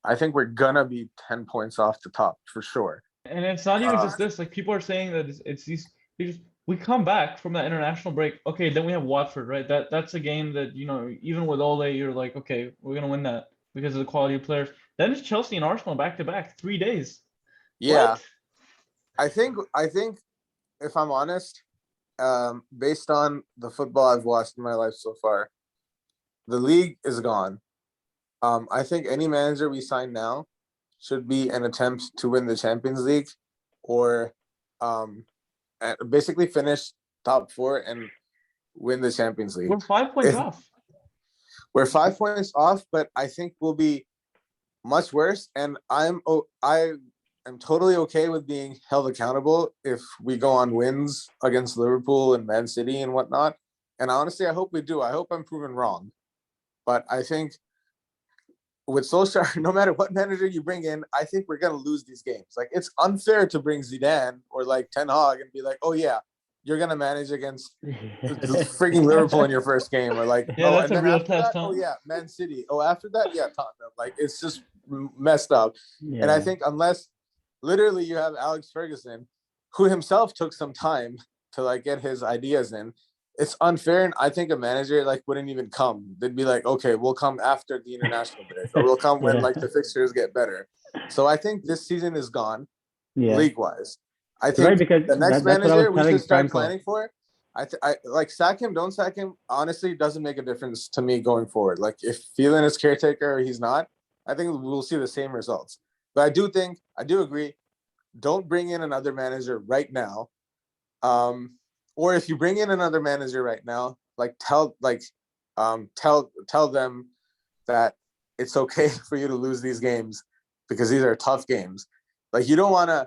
I think we're gonna be 10 points off the top for sure. And it's not even just this. Like people are saying that it's these we come back from that international break. Okay, then we have Watford, right? That's a game that, even with Ole, you're like, okay, we're gonna win that because of the quality of players. Then it's Chelsea and Arsenal back to back, 3 days. Yeah, What? I think if I'm honest, based on the football I've watched in my life so far, the league is gone. I think any manager we sign now should be an attempt to win the Champions League, or basically finish top four and win the Champions League. We're 5 points If off. we're 5 points off, but I think we'll be much worse. And I am totally okay with being held accountable if we go on wins against Liverpool and Man City and whatnot. And honestly, I hope we do. I hope I'm proven wrong. But I think with Solskjaer, no matter what manager you bring in, I think we're gonna lose these games. Like, it's unfair to bring Zidane or like Ten Hag and be like, oh yeah, you're gonna manage against freaking Liverpool in your first game, or like, Yeah, oh, that's and a then real after test, that, huh? oh yeah, Man City. Oh, after that, yeah, Tottenham. Like, it's just messed up. And I think unless literally you have Alex Ferguson, who himself took some time to like get his ideas in, it's unfair. And I think a manager like wouldn't even come. They'd be like, okay, we'll come after the international break, or we'll come when like the fixtures get better. So I think this season is gone, league wise. I think Right, because the next that's what I was manager we telling should start Franco. planning for. I like sack him, don't sack him. Honestly, doesn't make a difference to me going forward. Like, if Phelan is caretaker or he's not, I think we'll see the same results. But I do agree. Don't bring in another manager right now. Or if you bring in another manager right now, like tell them that it's okay for you to lose these games, because these are tough games. Like, you don't want to,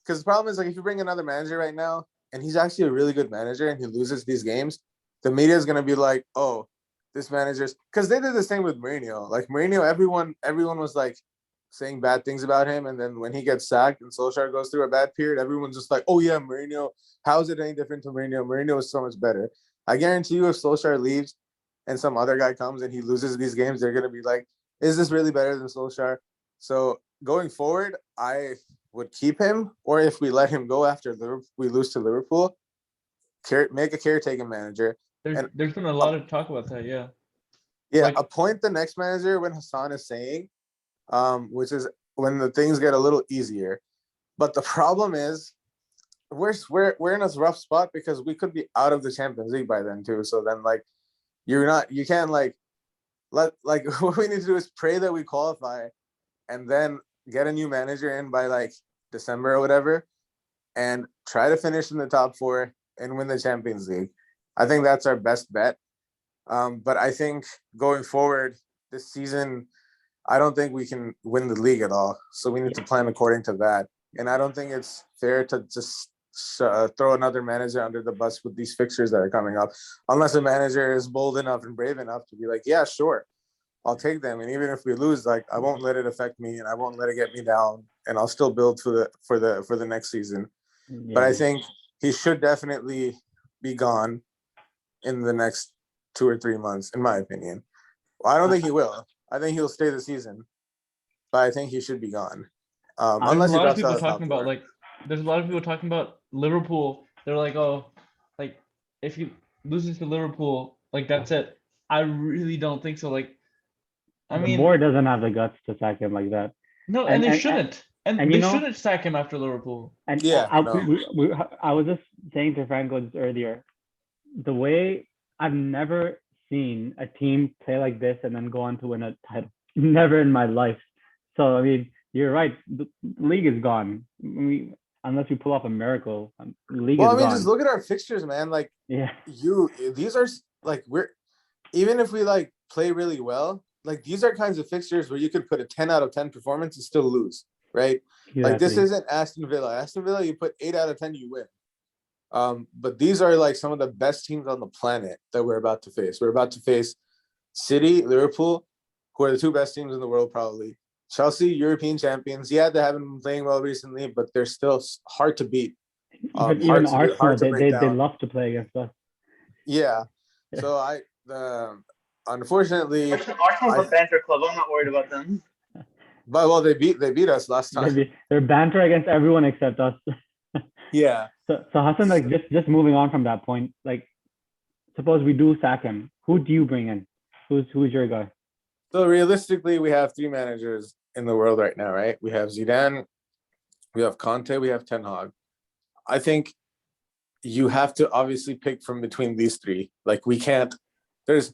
because the problem is, like, if you bring another manager right now and he's actually a really good manager and he loses these games, the media is going to be like, oh, this manager's, because they did the same with Mourinho. Like, Mourinho, everyone was like saying bad things about him, and then when he gets sacked and Solskjaer goes through a bad period, everyone's just like, oh yeah, Mourinho, how is it any different to Mourinho? Mourinho is so much better. I guarantee you, if Solskjaer leaves and some other guy comes and he loses these games, they're going to be like, is this really better than Solskjaer? So going forward, I would keep him, or if we let him go after we lose to Liverpool, make a caretaking manager. There's been a lot of talk about that, yeah. Yeah, appoint the next manager when Hassan is saying, which is when the things get a little easier. But the problem is, we're in a rough spot because we could be out of the Champions League by then too. So then, like, you can't like what we need to do is pray that we qualify, and then get a new manager in by like December or whatever, and try to finish in the top four and win the Champions League. I think that's our best bet. But I think going forward this season, I don't think we can win the league at all. So we need to plan according to that. And I don't think it's fair to just throw another manager under the bus with these fixtures that are coming up, unless a manager is bold enough and brave enough to be like, yeah, sure, I'll take them. And even if we lose, like, I won't let it affect me, and I won't let it get me down, and I'll still build for the next season. Yeah. But I think he should definitely be gone in the next 2 or 3 months, in my opinion. Well, I don't think he will. I think he'll stay the season, but I think he should be gone. Unless there's a lot of people talking about, like, there's a lot of people talking about Liverpool. They're like, oh, like, if he loses to Liverpool, like, that's it. I really don't think so. Like, I mean, the board doesn't have the guts to sack him like that. No, and they shouldn't. And they shouldn't sack him after Liverpool. And yeah, I was just saying to Franco just earlier, the way I've never seen a team play like this and then go on to win a title. Never in my life. So, I mean, you're right. The league is gone. Unless we pull off a miracle, the league is gone. Just look at our fixtures, man. Like, these are like, even if we like play really well, like, these are kinds of fixtures where you could put a 10 out of 10 performance and still lose, right? Exactly. Like, this isn't Aston Villa. Aston Villa, you put 8 out of 10, you win. But these are like some of the best teams on the planet that we're about to face. We're about to face City, Liverpool, who are the 2 best teams in the world, probably. Chelsea, European champions. Yeah, they haven't been playing well recently, but they're still hard to beat. Even Arsenal, they love to play against us. Yeah. So unfortunately, Arsenal's a banter club. I'm not worried about them. But they beat us last time. They're banter against everyone except us. Yeah. So Hassan, like just moving on from that point, like suppose we do sack him, who do you bring in? Who's your guy? So realistically, we have three managers in the world right now, right? We have Zidane, we have Conte, we have Ten Hag. I think you have to obviously pick from between these three. Like we can't. There's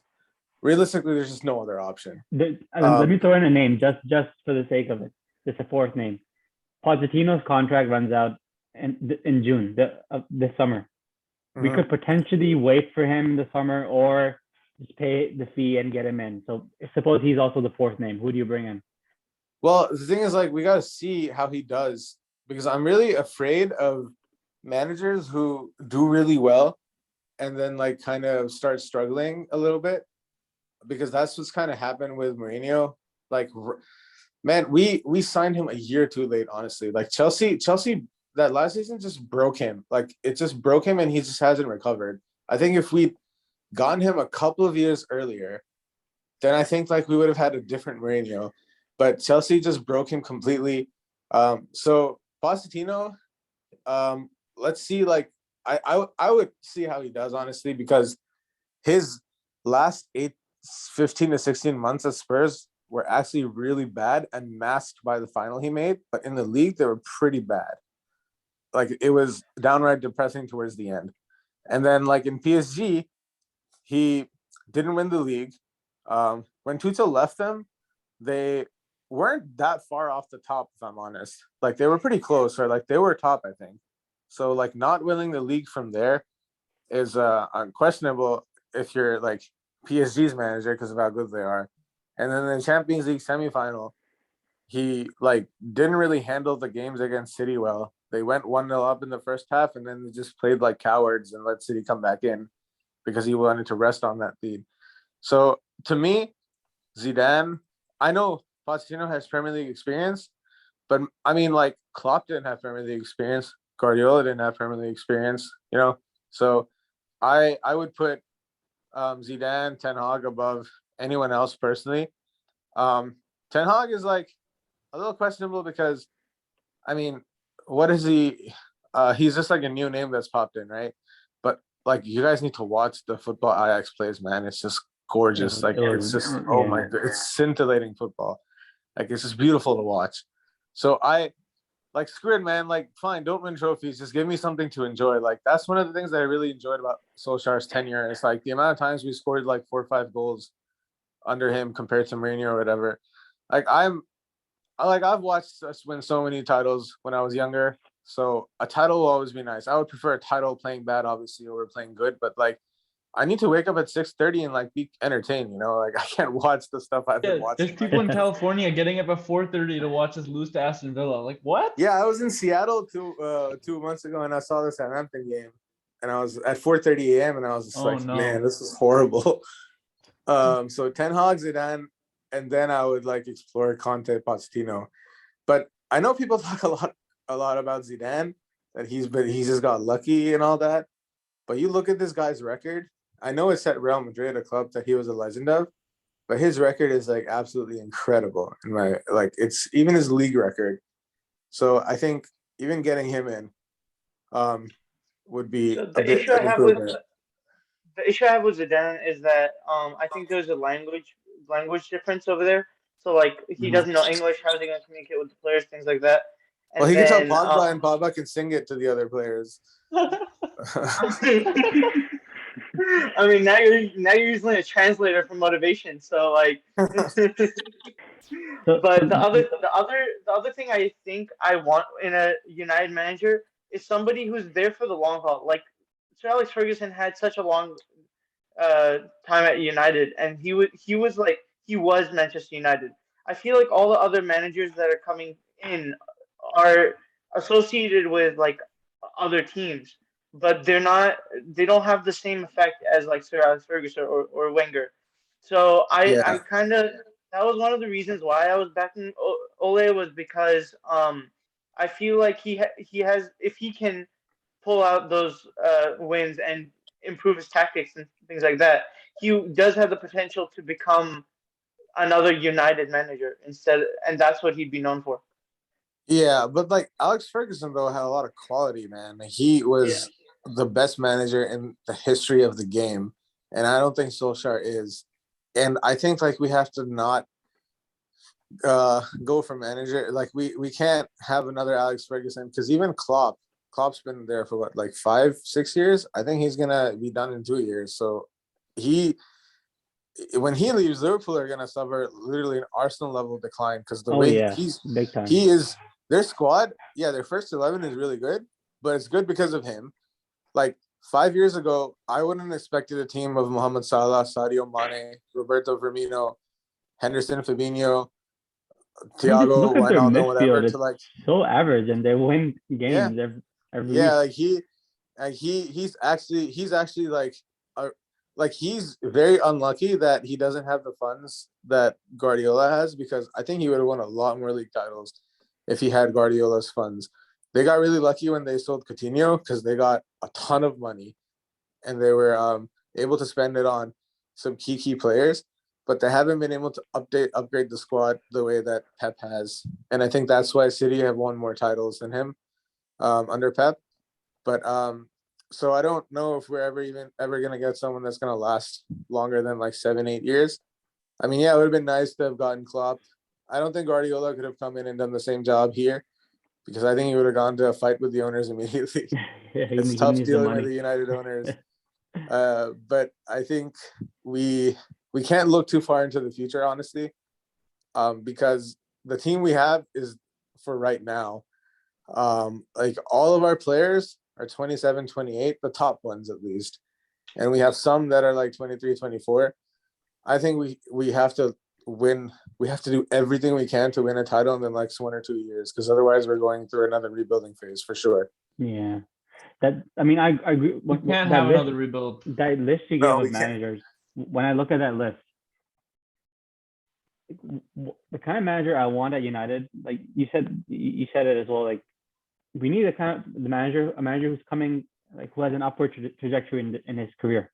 realistically, there's just no other option. Let me throw in a name just for the sake of it. Just a fourth name. Pochettino's contract runs out in June, this summer. We could potentially wait for him in the summer or just pay the fee and get him in. So suppose he's also the fourth name. Who do you bring in? Well, the thing is, like, we got to see how he does because I'm really afraid of managers who do really well and then like kind of start struggling a little bit because that's what's kind of happened with Mourinho. Like, man, we signed him a year too late, honestly. Like Chelsea that last season just broke him. Like it just broke him, and he just hasn't recovered. I think if we'd gotten him a couple of years earlier, then I think like we would have had a different Mourinho. But Chelsea just broke him completely. So Pochettino, let's see. Like I would see how he does, honestly, because his last 15 to 16 months at Spurs were actually really bad and masked by the final he made. But in the league, they were pretty bad. Like it was downright depressing towards the end. And then like in PSG, he didn't win the league. When Tuchel left them, they weren't that far off the top, if I'm honest. Like they were pretty close, or like they were top, I think. So like not winning the league from there is unquestionable if you're like PSG's manager because of how good they are. And then the Champions League semifinal, he like didn't really handle the games against City well. They went 1-0 up in the first half and then they just played like cowards and let City come back in because he wanted to rest on that lead. So to me, Zidane, I know Pochettino has Premier League experience, but I mean like Klopp didn't have Premier League experience. Guardiola didn't have Premier League experience, you know? So I would put Zidane, Ten Hag above anyone else personally. Ten Hag is like a little questionable because, I mean, what is he? He's just like a new name that's popped in, right? But like, you guys need to watch the football Ajax plays, man. It's just gorgeous. Like, it's just oh my god, it's scintillating football. Like, it's just beautiful to watch. So I like screw it, man. Like, fine, don't win trophies. Just give me something to enjoy. Like, that's one of the things that I really enjoyed about Solskjaer's tenure. It's like the amount of times we scored like 4 or 5 goals under him compared to Mourinho or whatever. Like, I've watched us win so many titles when I was younger. So a title will always be nice. I would prefer a title playing bad, obviously, over playing good. But like, I need to wake up at 6:30 and like be entertained. You know, like I can't watch the stuff I've been watching. There's people in California getting up at 4:30 to watch us lose to Aston Villa. Like what? Yeah, I was in Seattle 2 months ago and I saw the Southampton game, and I was at 4:30 a.m. and I was just man, this is horrible. So Ten Hag, Zidane, and then I would like explore Conte, Pochettino. But I know people talk a lot about Zidane, that he's just got lucky and all that. But you look at this guy's record. I know it's at Real Madrid, a club that he was a legend of, but his record is like absolutely incredible. And like it's even his league record. So I think even getting him in would be So a bit of improvement. the issue I have with Zidane is that I think there's a language difference over there. So like he doesn't know English. How's he gonna communicate with the players? Things like that. Well, And he can tell then Pogba, and Pogba can sing it to the other players. I mean, now you're using a translator for motivation. So like, but the other thing I think I want in a United manager is somebody who's there for the long haul. Like Sir Alex Ferguson had such a long time at United, and he was Manchester United. I feel like all the other managers that are coming in are associated with like other teams, but they're not. They don't have the same effect as like Sir Alex Ferguson or Wenger. So I Yeah, kind of that was one of the reasons why I was backing Ole was because I feel like he has if he can pull out those wins and improve his tactics and things like that, he does have the potential to become another United manager instead, and that's what he'd be known for. Yeah, but like Alex Ferguson though had a lot of quality, man. He was the best manager in the history of the game, and I don't think Solskjaer is. And I think like we have to not go for manager. Like we can't have another Alex Ferguson because even Klopp's been there for what, like 5, 6 years. I think he's gonna be done in 2 years. So he when he leaves, Liverpool are gonna suffer literally an Arsenal level decline because the Oh way yeah, big time. he is their squad. Yeah, their first 11 is really good, but it's good because of him. Like 5 years ago, I wouldn't have expected a team of Mohamed Salah, Sadio Mane, Roberto Firmino, Henderson, Fabinho, I mean, just Thiago, look at their Wijnaldum, midfield. whatever. To It's like, so average, and they win yeah, games every yeah, week. he's actually a, like he's very unlucky that he doesn't have the funds that Guardiola has because I think he would have won a lot more league titles if he had Guardiola's funds. They got really lucky when they sold Coutinho because they got a ton of money and they were able to spend it on some key players, but they haven't been able to upgrade the squad the way that Pep has, and I think that's why City have won more titles than him under Pep. But so I don't know if we're ever gonna get someone that's gonna last longer than like 7, 8 years. I mean, yeah, it would have been nice to have gotten Klopp. I don't think Guardiola could have come in and done the same job here because I think he would have gone to a fight with the owners immediately. Yeah, It's he tough needs the dealing with money. the United owners. But I think we can't look too far into the future, honestly, because the team we have is for right now. Like all of our players are 27, 28, the top ones at least. And we have some that are like 23, 24. I think we have to win. We have to do everything we can to win a title in the next 1 or 2 years because otherwise we're going through another rebuilding phase for sure. Yeah, I mean, I agree. We can't That have list, another rebuild. that list you gave No, of we can't. managers. When I look at that list, the kind of manager I want at United, like you said it as well. Like we need a manager who's coming, like who has an upward trajectory in his career.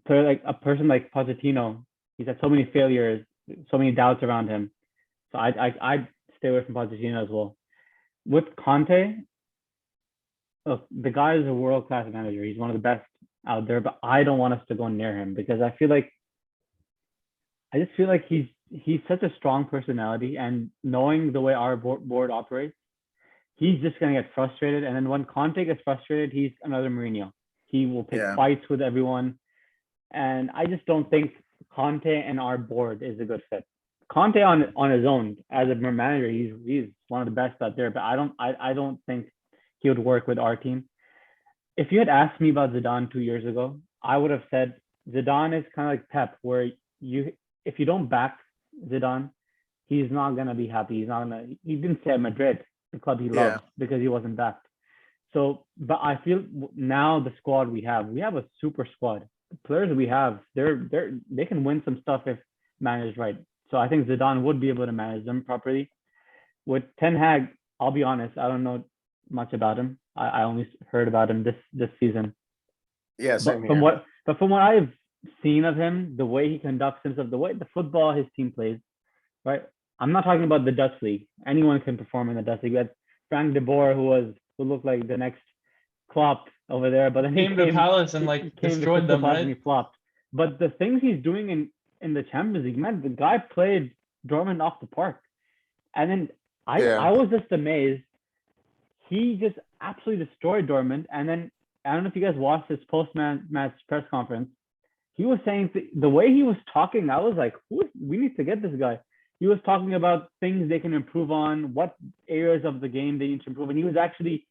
So like a person like Pochettino, he's had so many failures, so many doubts around him. So I'd stay away from Pochettino as well. With Conte, look, the guy is a world class manager. He's one of the best out there, but I don't want us to go near him because I just feel like he's such a strong personality, and knowing the way our board operates, he's just gonna get frustrated. And then when Conte gets frustrated, he's another Mourinho. He will pick Yeah. fights with everyone, and I just don't think Conte and our board is a good fit. Conte on his own as a manager, he's one of the best out there, but I don't think he would work with our team. If you had asked me about Zidane 2 years ago, I would have said Zidane is kind of like Pep, where you if you don't back Zidane, he's not gonna be happy. He's not gonna. He didn't stay at Madrid, the club he Yeah. loved, because he wasn't backed. So, but I feel now the squad we have a super squad. The players we have, they can win some stuff if managed right. So I think Zidane would be able to manage them properly. With Ten Hag, I'll be honest, I don't know much about him. I only heard about him this season. Yeah, same But here. from what I've seen of him, the way he conducts himself, the way the football his team plays, right? I'm not talking about the Dutch league. Anyone can perform in the Dutch league. We had Frank de Boer, who looked like the next Klopp over there, but then Came to Palace and he like came to destroyed Crystal them, Palace and he right? flopped. But the things he's doing in the Champions League, man, the guy played Dortmund off the park. And then I Yeah. was just amazed. He just absolutely destroyed Dortmund. And then I don't know if you guys watched his post-match press conference. He was saying the way he was talking, I was like, we need to get this guy. He was talking about things they can improve on, what areas of the game they need to improve. And he was actually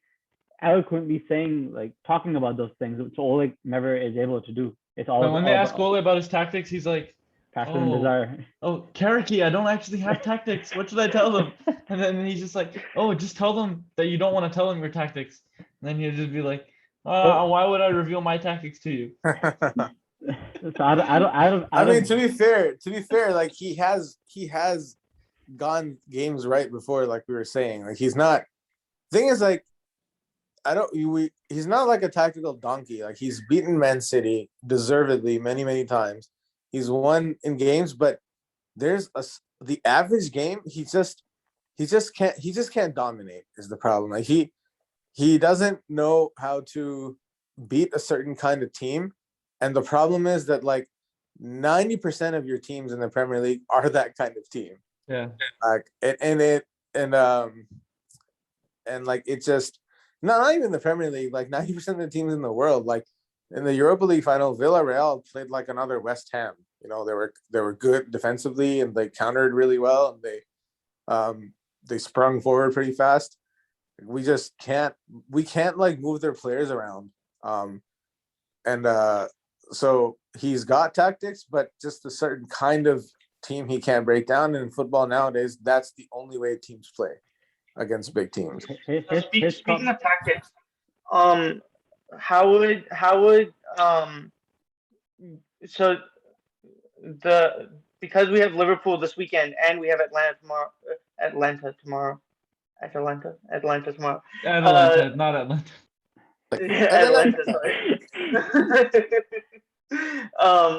eloquently saying, like, talking about those things, which Oleg never is able to do. It's But when they all ask about Ole about his tactics, he's like, passion and "Oh, desire." oh, Karaki, I don't actually have tactics. What should I tell them?" And then he's just like, "Oh, just tell them that you don't want to tell them your tactics." And then he'll just be like, So, "Why would I reveal my tactics to you?" so I I mean, don't. to be fair, like he has gone games right before, like we were saying. Like he's not. Thing is, like I don't. He's not like a tactical donkey. Like he's beaten Man City deservedly many times. He's won in games, but the average game. He just he just can't dominate is the problem. Like he doesn't know how to beat a certain kind of team. And the problem is that like 90% of your teams in the Premier League are that kind of team. Yeah. Like and like it just not even the Premier League, like 90% of the teams in the world, like in the Europa League final, Villarreal played like another West Ham. You know, they were good defensively and they countered really well and they sprung forward pretty fast. We can't like move their players around. And so he's got tactics, but just a certain kind of team he can't break down. And in football nowadays, that's the only way teams play against big teams. Speaking of tactics, how would so because we have Liverpool this weekend and we have Atlanta tomorrow. Atlanta tomorrow. Atalanta, not Atlanta. Atlanta, sorry.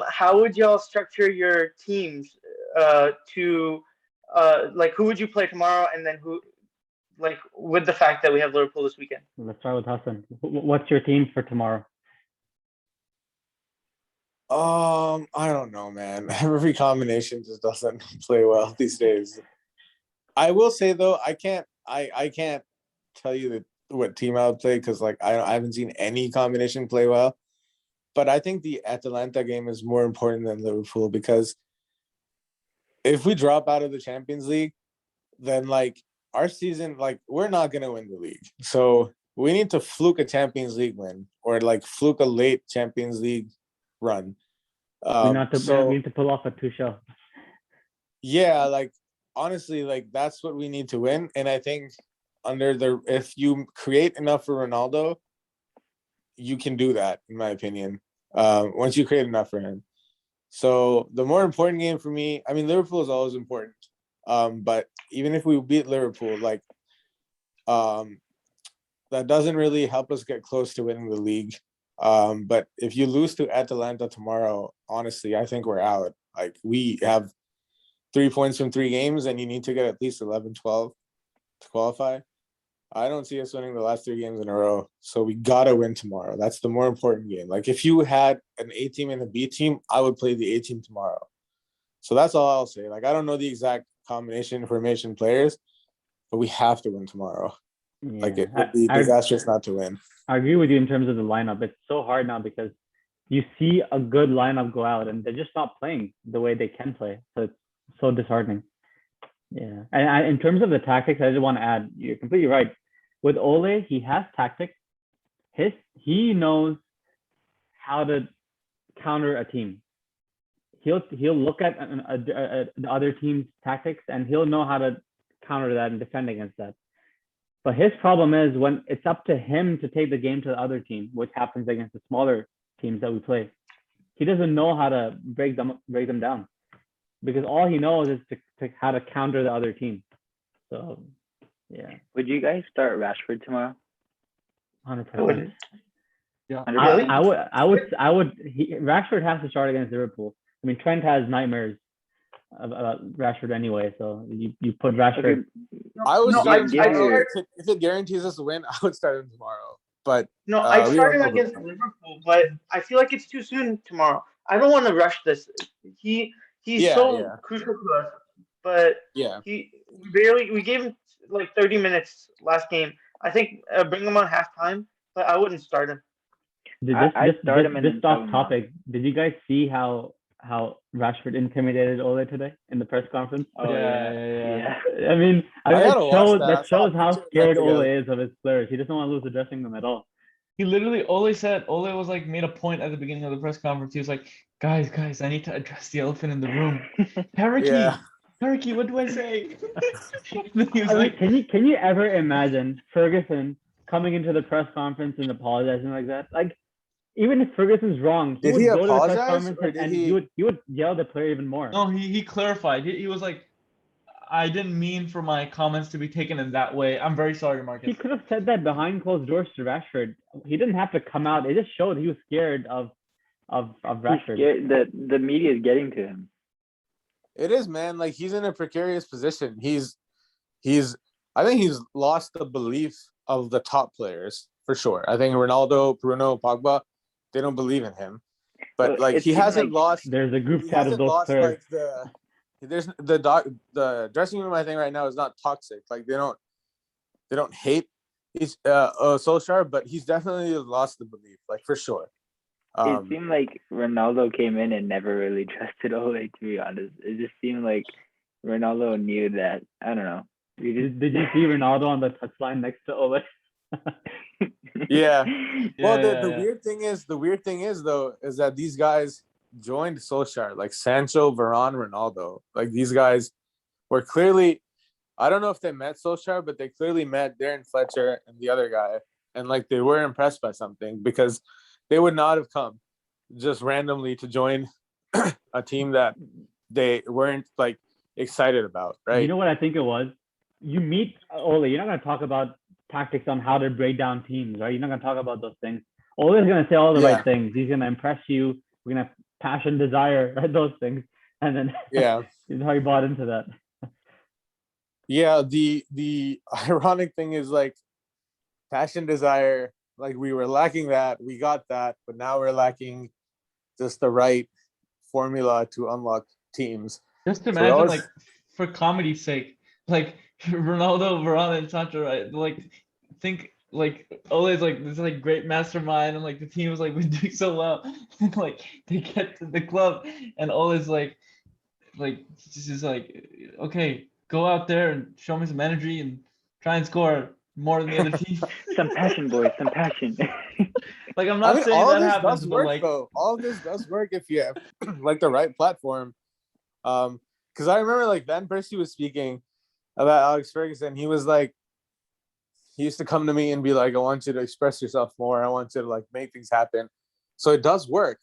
How would y'all structure your teams to like who would you play tomorrow and then who like with the fact that we have Liverpool this weekend? Let's start with Hassan. What's your team for tomorrow? I don't know, man. Every combination just doesn't play well these days. I will say though, I can't tell you what team I would play because like I haven't seen any combination play well. But I think the Atalanta game is more important than Liverpool because if we drop out of the Champions League, then like our season, like we're not gonna win the league. So we need to fluke a Champions League win or like fluke a late Champions League run. We need to pull off a Tuchel. Yeah, like honestly, like that's what we need to win. And I think if you create enough for Ronaldo, you can do that, in my opinion. Once you create enough for him. So the more important game for me, I mean, Liverpool is always important. But even if we beat Liverpool, like that doesn't really help us get close to winning the league. But if you lose to Atalanta tomorrow, honestly, I think we're out. Like we have 3 points from 3 games and you need to get at least 11, 12 to qualify. I don't see us winning the last 3 games in a row. So we got to win tomorrow. That's the more important game. Like if you had an A team and a B team, I would play the A team tomorrow. So that's all I'll say. Like I don't know the exact combination formation players, but we have to win tomorrow. Yeah. Like it would be disastrous not to win. I agree with you in terms of the lineup. It's so hard now because you see a good lineup go out and they're just not playing the way they can play. So it's so disheartening. Yeah. And in terms of the tactics, I just want to add, you're completely right. With Ole, he has tactics. He knows how to counter a team. He'll look at the other team's tactics and he'll know how to counter that and defend against that. But his problem is when it's up to him to take the game to the other team, which happens against the smaller teams that we play. He doesn't know how to break them down because all he knows is to how to counter the other team. So, yeah. Would you guys start Rashford tomorrow? 100%. Yeah. I would. Rashford has to start against Liverpool. I mean, Trent has nightmares about Rashford anyway, so you put Rashford. I would start him I'd tomorrow. If it guarantees us a win, I would start him tomorrow. But No, I'd we start don't him know who- against Liverpool, but I feel like it's too soon tomorrow. I don't want to rush this. He's Yeah, so yeah. crucial to us, but Yeah. we gave him like 30 minutes last game. I think bring him on halftime, but I wouldn't start him. Just off topic. Did you guys see how Rashford intimidated Ole today in the press conference? Oh yeah. I mean, that shows how scared Ole together. is of his players. He doesn't want to lose the dressing room at all. He literally, Ole was like made a point at the beginning of the press conference. He was like, guys, I need to address the elephant in the room. Hariki, what do I say? He was like, can you ever imagine Ferguson coming into the press conference and apologizing like that? Like, even if Ferguson's wrong, Did would he go to the press apologize, conference or did and he- he would yell at the player even more. No, he clarified. He was like, I didn't mean for my comments to be taken in that way. I'm very sorry, Marcus. He could have said that behind closed doors to Rashford. He didn't have to come out. It just showed he was scared of Rashford. Scared, the media is getting to him. It is, man. Like he's in a precarious position. He's I think he's lost the belief of the top players for sure. I think Ronaldo, Bruno, Pogba, they don't believe in him. But Well, like it he seemed hasn't like lost. There's a group He chat of hasn't those lost players. like there's the dressing room. I think right now is not toxic. Like they don't hate Solskjaer, but he's definitely lost the belief, like for sure. it seemed like Ronaldo came in and never really trusted Ole. To be honest, it just seemed like Ronaldo knew that. I don't know. Did you see Ronaldo on the touchline next to Ole? Yeah. Well, Yeah, the yeah. weird thing is though, is that these guys joined Solskjaer, like Sancho, Varane, Ronaldo. Like these guys were clearly, I don't know if they met Solskjaer, but they clearly met Darren Fletcher and the other guy, and like they were impressed by something because they would not have come just randomly to join a team that they weren't like excited about, right? You know what I think it was? You meet Ole, you're not going to talk about tactics on how to break down teams, right? You're not going to talk about those things. Ole's going to say all the Yeah. right things. He's going to impress you. We're going to passion, desire, right? Those things. And then Yeah. is how he bought into that. Yeah, the ironic thing is like passion, desire, like we were lacking that, we got that, but now we're lacking just the right formula to unlock teams. Just that imagine, was- like, for comedy's sake, like Ronaldo, Varane, and Sancho, right? Like, think like Ole's like this like great mastermind, and like the team is like been doing so well, and like they get to the club, and Ole's like just like, okay, go out there and show me some energy and try and score more than the other team. Some passion, boys. Some passion. Like, I'm I not mean, saying all that this happens, does but work like, though. All this does work if you have like the right platform. Because I remember like Van Persie was speaking about Alex Ferguson. He was like, he used to come to me and be like, I want you to express yourself more. I want you to like make things happen. So it does work,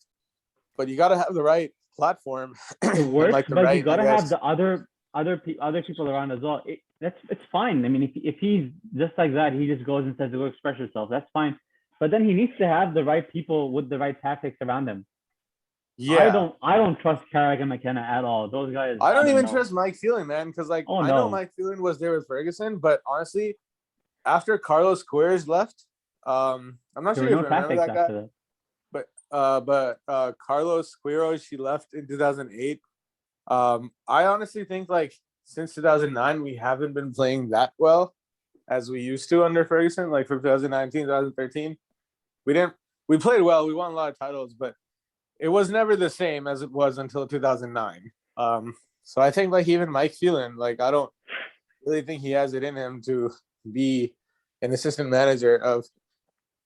but you got to have the right platform. It works, like the but right, you got to I guess. have the other people around as well. It's fine. I mean, if he's just like that, he just goes and says, "Go express yourself." That's fine. But then he needs to have the right people with the right tactics around him. Yeah. I don't trust Carrick and McKenna at all. Those guys. I don't even know. trust Mike Phelan, man, because like Oh, I know no. Mike Phelan was there with Ferguson, but honestly, after Carlos Queiroz left, I'm not There sure were if no you remember tactics that after guy, that. but Carlos Queiroz, she left in 2008. I honestly think like since 2009 we haven't been playing that well as we used to under Ferguson. Like from 2019, 2013, we played well. We won a lot of titles, but it was never the same as it was until 2009. So I think like even Mike Phelan, like I don't really think he has it in him to be an assistant manager of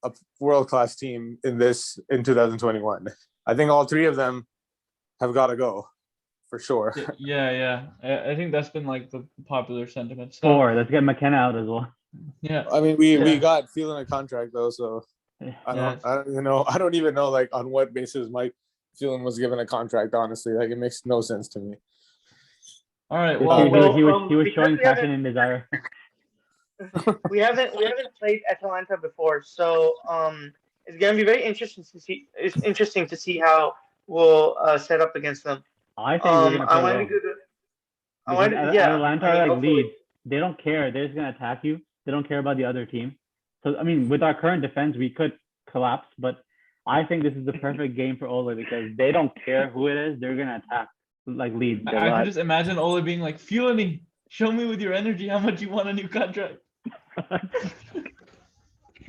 a world-class team in 2021. I think all three of them have got to go for sure. yeah. I think that's been like the popular sentiment. So, 4. Let's get McKenna out as well. yeah, I mean, we Yeah. got Phelan a contract though, so I don't even know like on what basis Mike Phelan was given a contract. Honestly, like it makes no sense to me. all right. He Well, was because showing we haven't- passion and desire. we haven't played Atalanta before, so it's gonna be very interesting to see. It's interesting to see how we'll set up against them. I think we're gonna play I wanted well. to go to. I Because wanted, yeah. Atalanta I mean, are like hopefully- Leeds. They don't care. They're just gonna attack you. They don't care about the other team. So I mean, with our current defense, we could collapse. But I think this is the perfect game for Ole because they don't care who it is. They're gonna attack like Leeds. I can just imagine Ole being like, "Fuelani, show me with your energy how much you want a new contract." I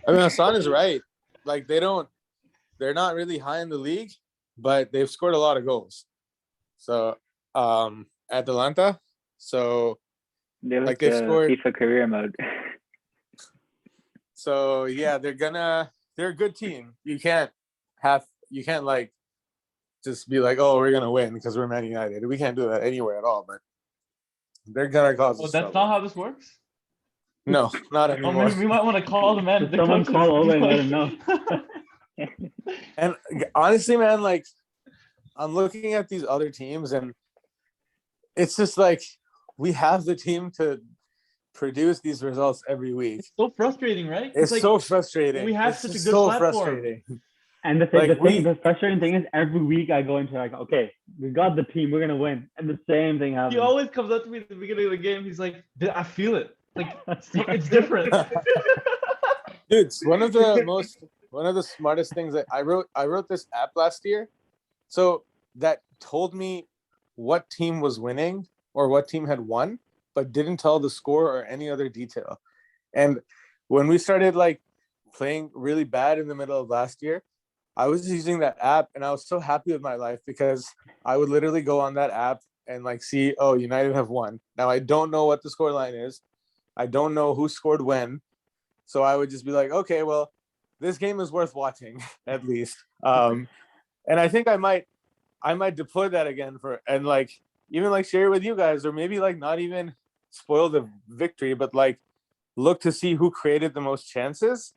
mean, Hassan is right. Like they're not really high in the league, but they've scored a lot of goals. So Atalanta. So They're like like they've the scored. FIFA career mode. So yeah, they're a good team. You can't like just be like, oh, we're gonna win because we're Man United. We can't do that anywhere at all, but they're gonna cause Well, us that's trouble. not how this works. No, not Well, anymore. maybe we might want to call the man. Just The someone coaches. call Ole and let him know. And honestly, man, like I'm looking at these other teams and it's just like we have the team to produce these results every week. It's so frustrating, right? It's like so frustrating. we have It's such a just good so platform. frustrating. And the frustrating thing is every week I go into like, okay, we got the team, we're gonna win, and the same thing He happens. always comes up to me at the beginning of the game. He's like, "I feel it. Like it's different. Dude, it's one of the smartest things that I wrote this app last year. So that told me what team was winning or what team had won, but didn't tell the score or any other detail. And when we started like playing really bad in the middle of last year, I was using that app and I was so happy with my life because I would literally go on that app and like see, oh, United have won. Now I don't know what the score line is. I don't know who scored when. So I would just be like, okay, well, this game is worth watching at least. And I think I might deploy that again and like even like share it with you guys, or maybe like not even spoil the victory, but like look to see who created the most chances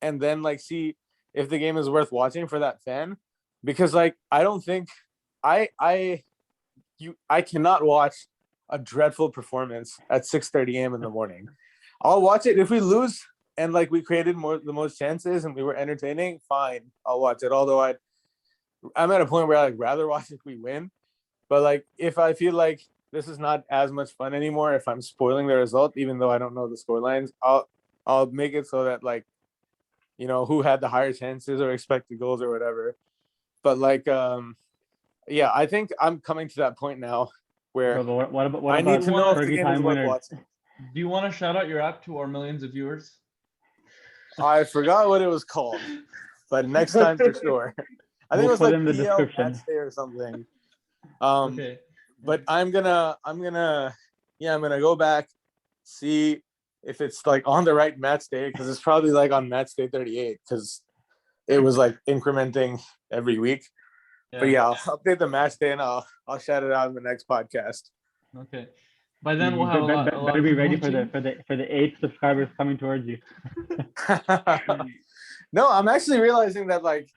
and then like see if the game is worth watching for that fan. Because like I don't think I cannot watch a dreadful performance at 6:30 a.m. in the morning. I'll watch it if we lose and like we created the most chances and we were entertaining, fine, I'll watch it. Although I'm at a point where I like rather watch if we win. But like if I feel like this is not as much fun anymore, if I'm spoiling the result, even though I don't know the score lines, I'll make it so that like, you know, who had the higher chances or expected goals or whatever. But like yeah, I think I'm coming to that point now where Bro, what I about need to know if the Fergie game is time worth winner? watching. Do you want to shout out your app to our millions of viewers? I forgot what it was called, but next time for sure. I think We'll it was put like in the PL description. Match Day or something. Okay. But I'm gonna go back, see if it's like on the right match day, because it's probably like on match day 38 because it was like incrementing every week. But yeah, I'll update the match day and I'll shout it out in the next podcast. Okay. By then we'll have a lot. Better be ready for watching. the 8 subscribers coming towards you. No, I'm actually realizing that like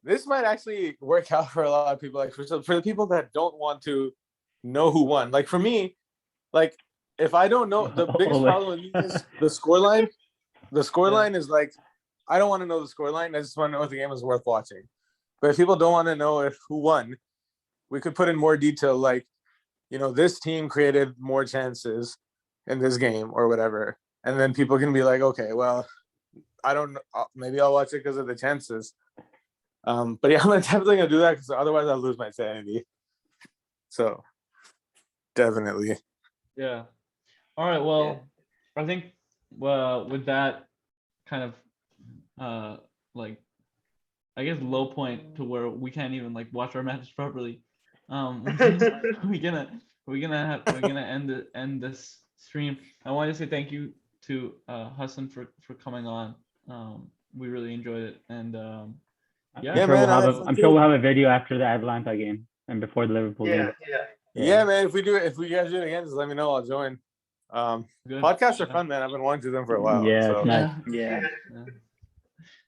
this might actually work out for a lot of people. Like for the people that don't want to know who won. Like for me, like if I don't know, the biggest problem with me is the scoreline. The scoreline is like I don't want to know the scoreline. I just want to know if the game is worth watching. But if people don't want to know who won, we could put in more detail, like, you know, this team created more chances in this game or whatever. And then people can be like, okay, well, I don't know. Maybe I'll watch it because of the chances. But yeah, I'm definitely going to do that because otherwise I'll lose my sanity. So, definitely. Yeah. All right. Well, I think with that kind of like I guess low point to where we can't even like watch our matches properly. We're gonna end this stream. I want to say thank you to Hassan for coming on. We really enjoyed it, and Yeah, man, I'm sure we'll have a video after the Atalanta game and before the Liverpool game. Yeah, man. If you guys do it again, just let me know. I'll join. Podcasts are fun, man. I've been wanting to do them for a while. Yeah, so. nice. Yeah.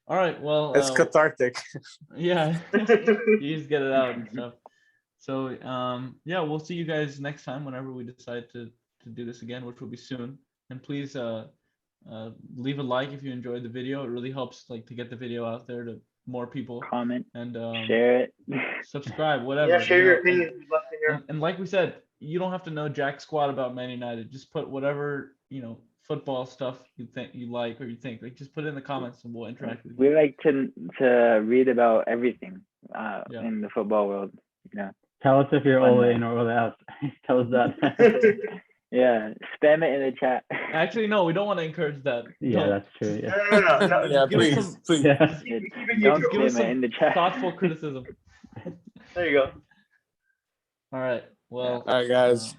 All right. Well, it's cathartic. Yeah, you just get it out and stuff. So yeah, we'll see you guys next time whenever we decide to do this again, which will be soon. And please leave a like if you enjoyed the video. It really helps like to get the video out there to more people. Comment and share it. Subscribe, whatever. Yeah, share your opinion. We'd love to hear. And like we said, you don't have to know jack squat about Man United. Just put whatever, you know, football stuff you think you like or you think. Like just put it in the comments and we'll interact with you. We like to read about everything in the football world. You know. Tell us if you're Ole in or Ole out. Tell us that. Yeah, spam it in the chat. Actually, no, we don't want to encourage that. Yeah, that's true. Yeah. No. Yeah, please. Yeah. Don't give us spam it some in the chat. thoughtful criticism. There you go. All right. Well. All right, guys.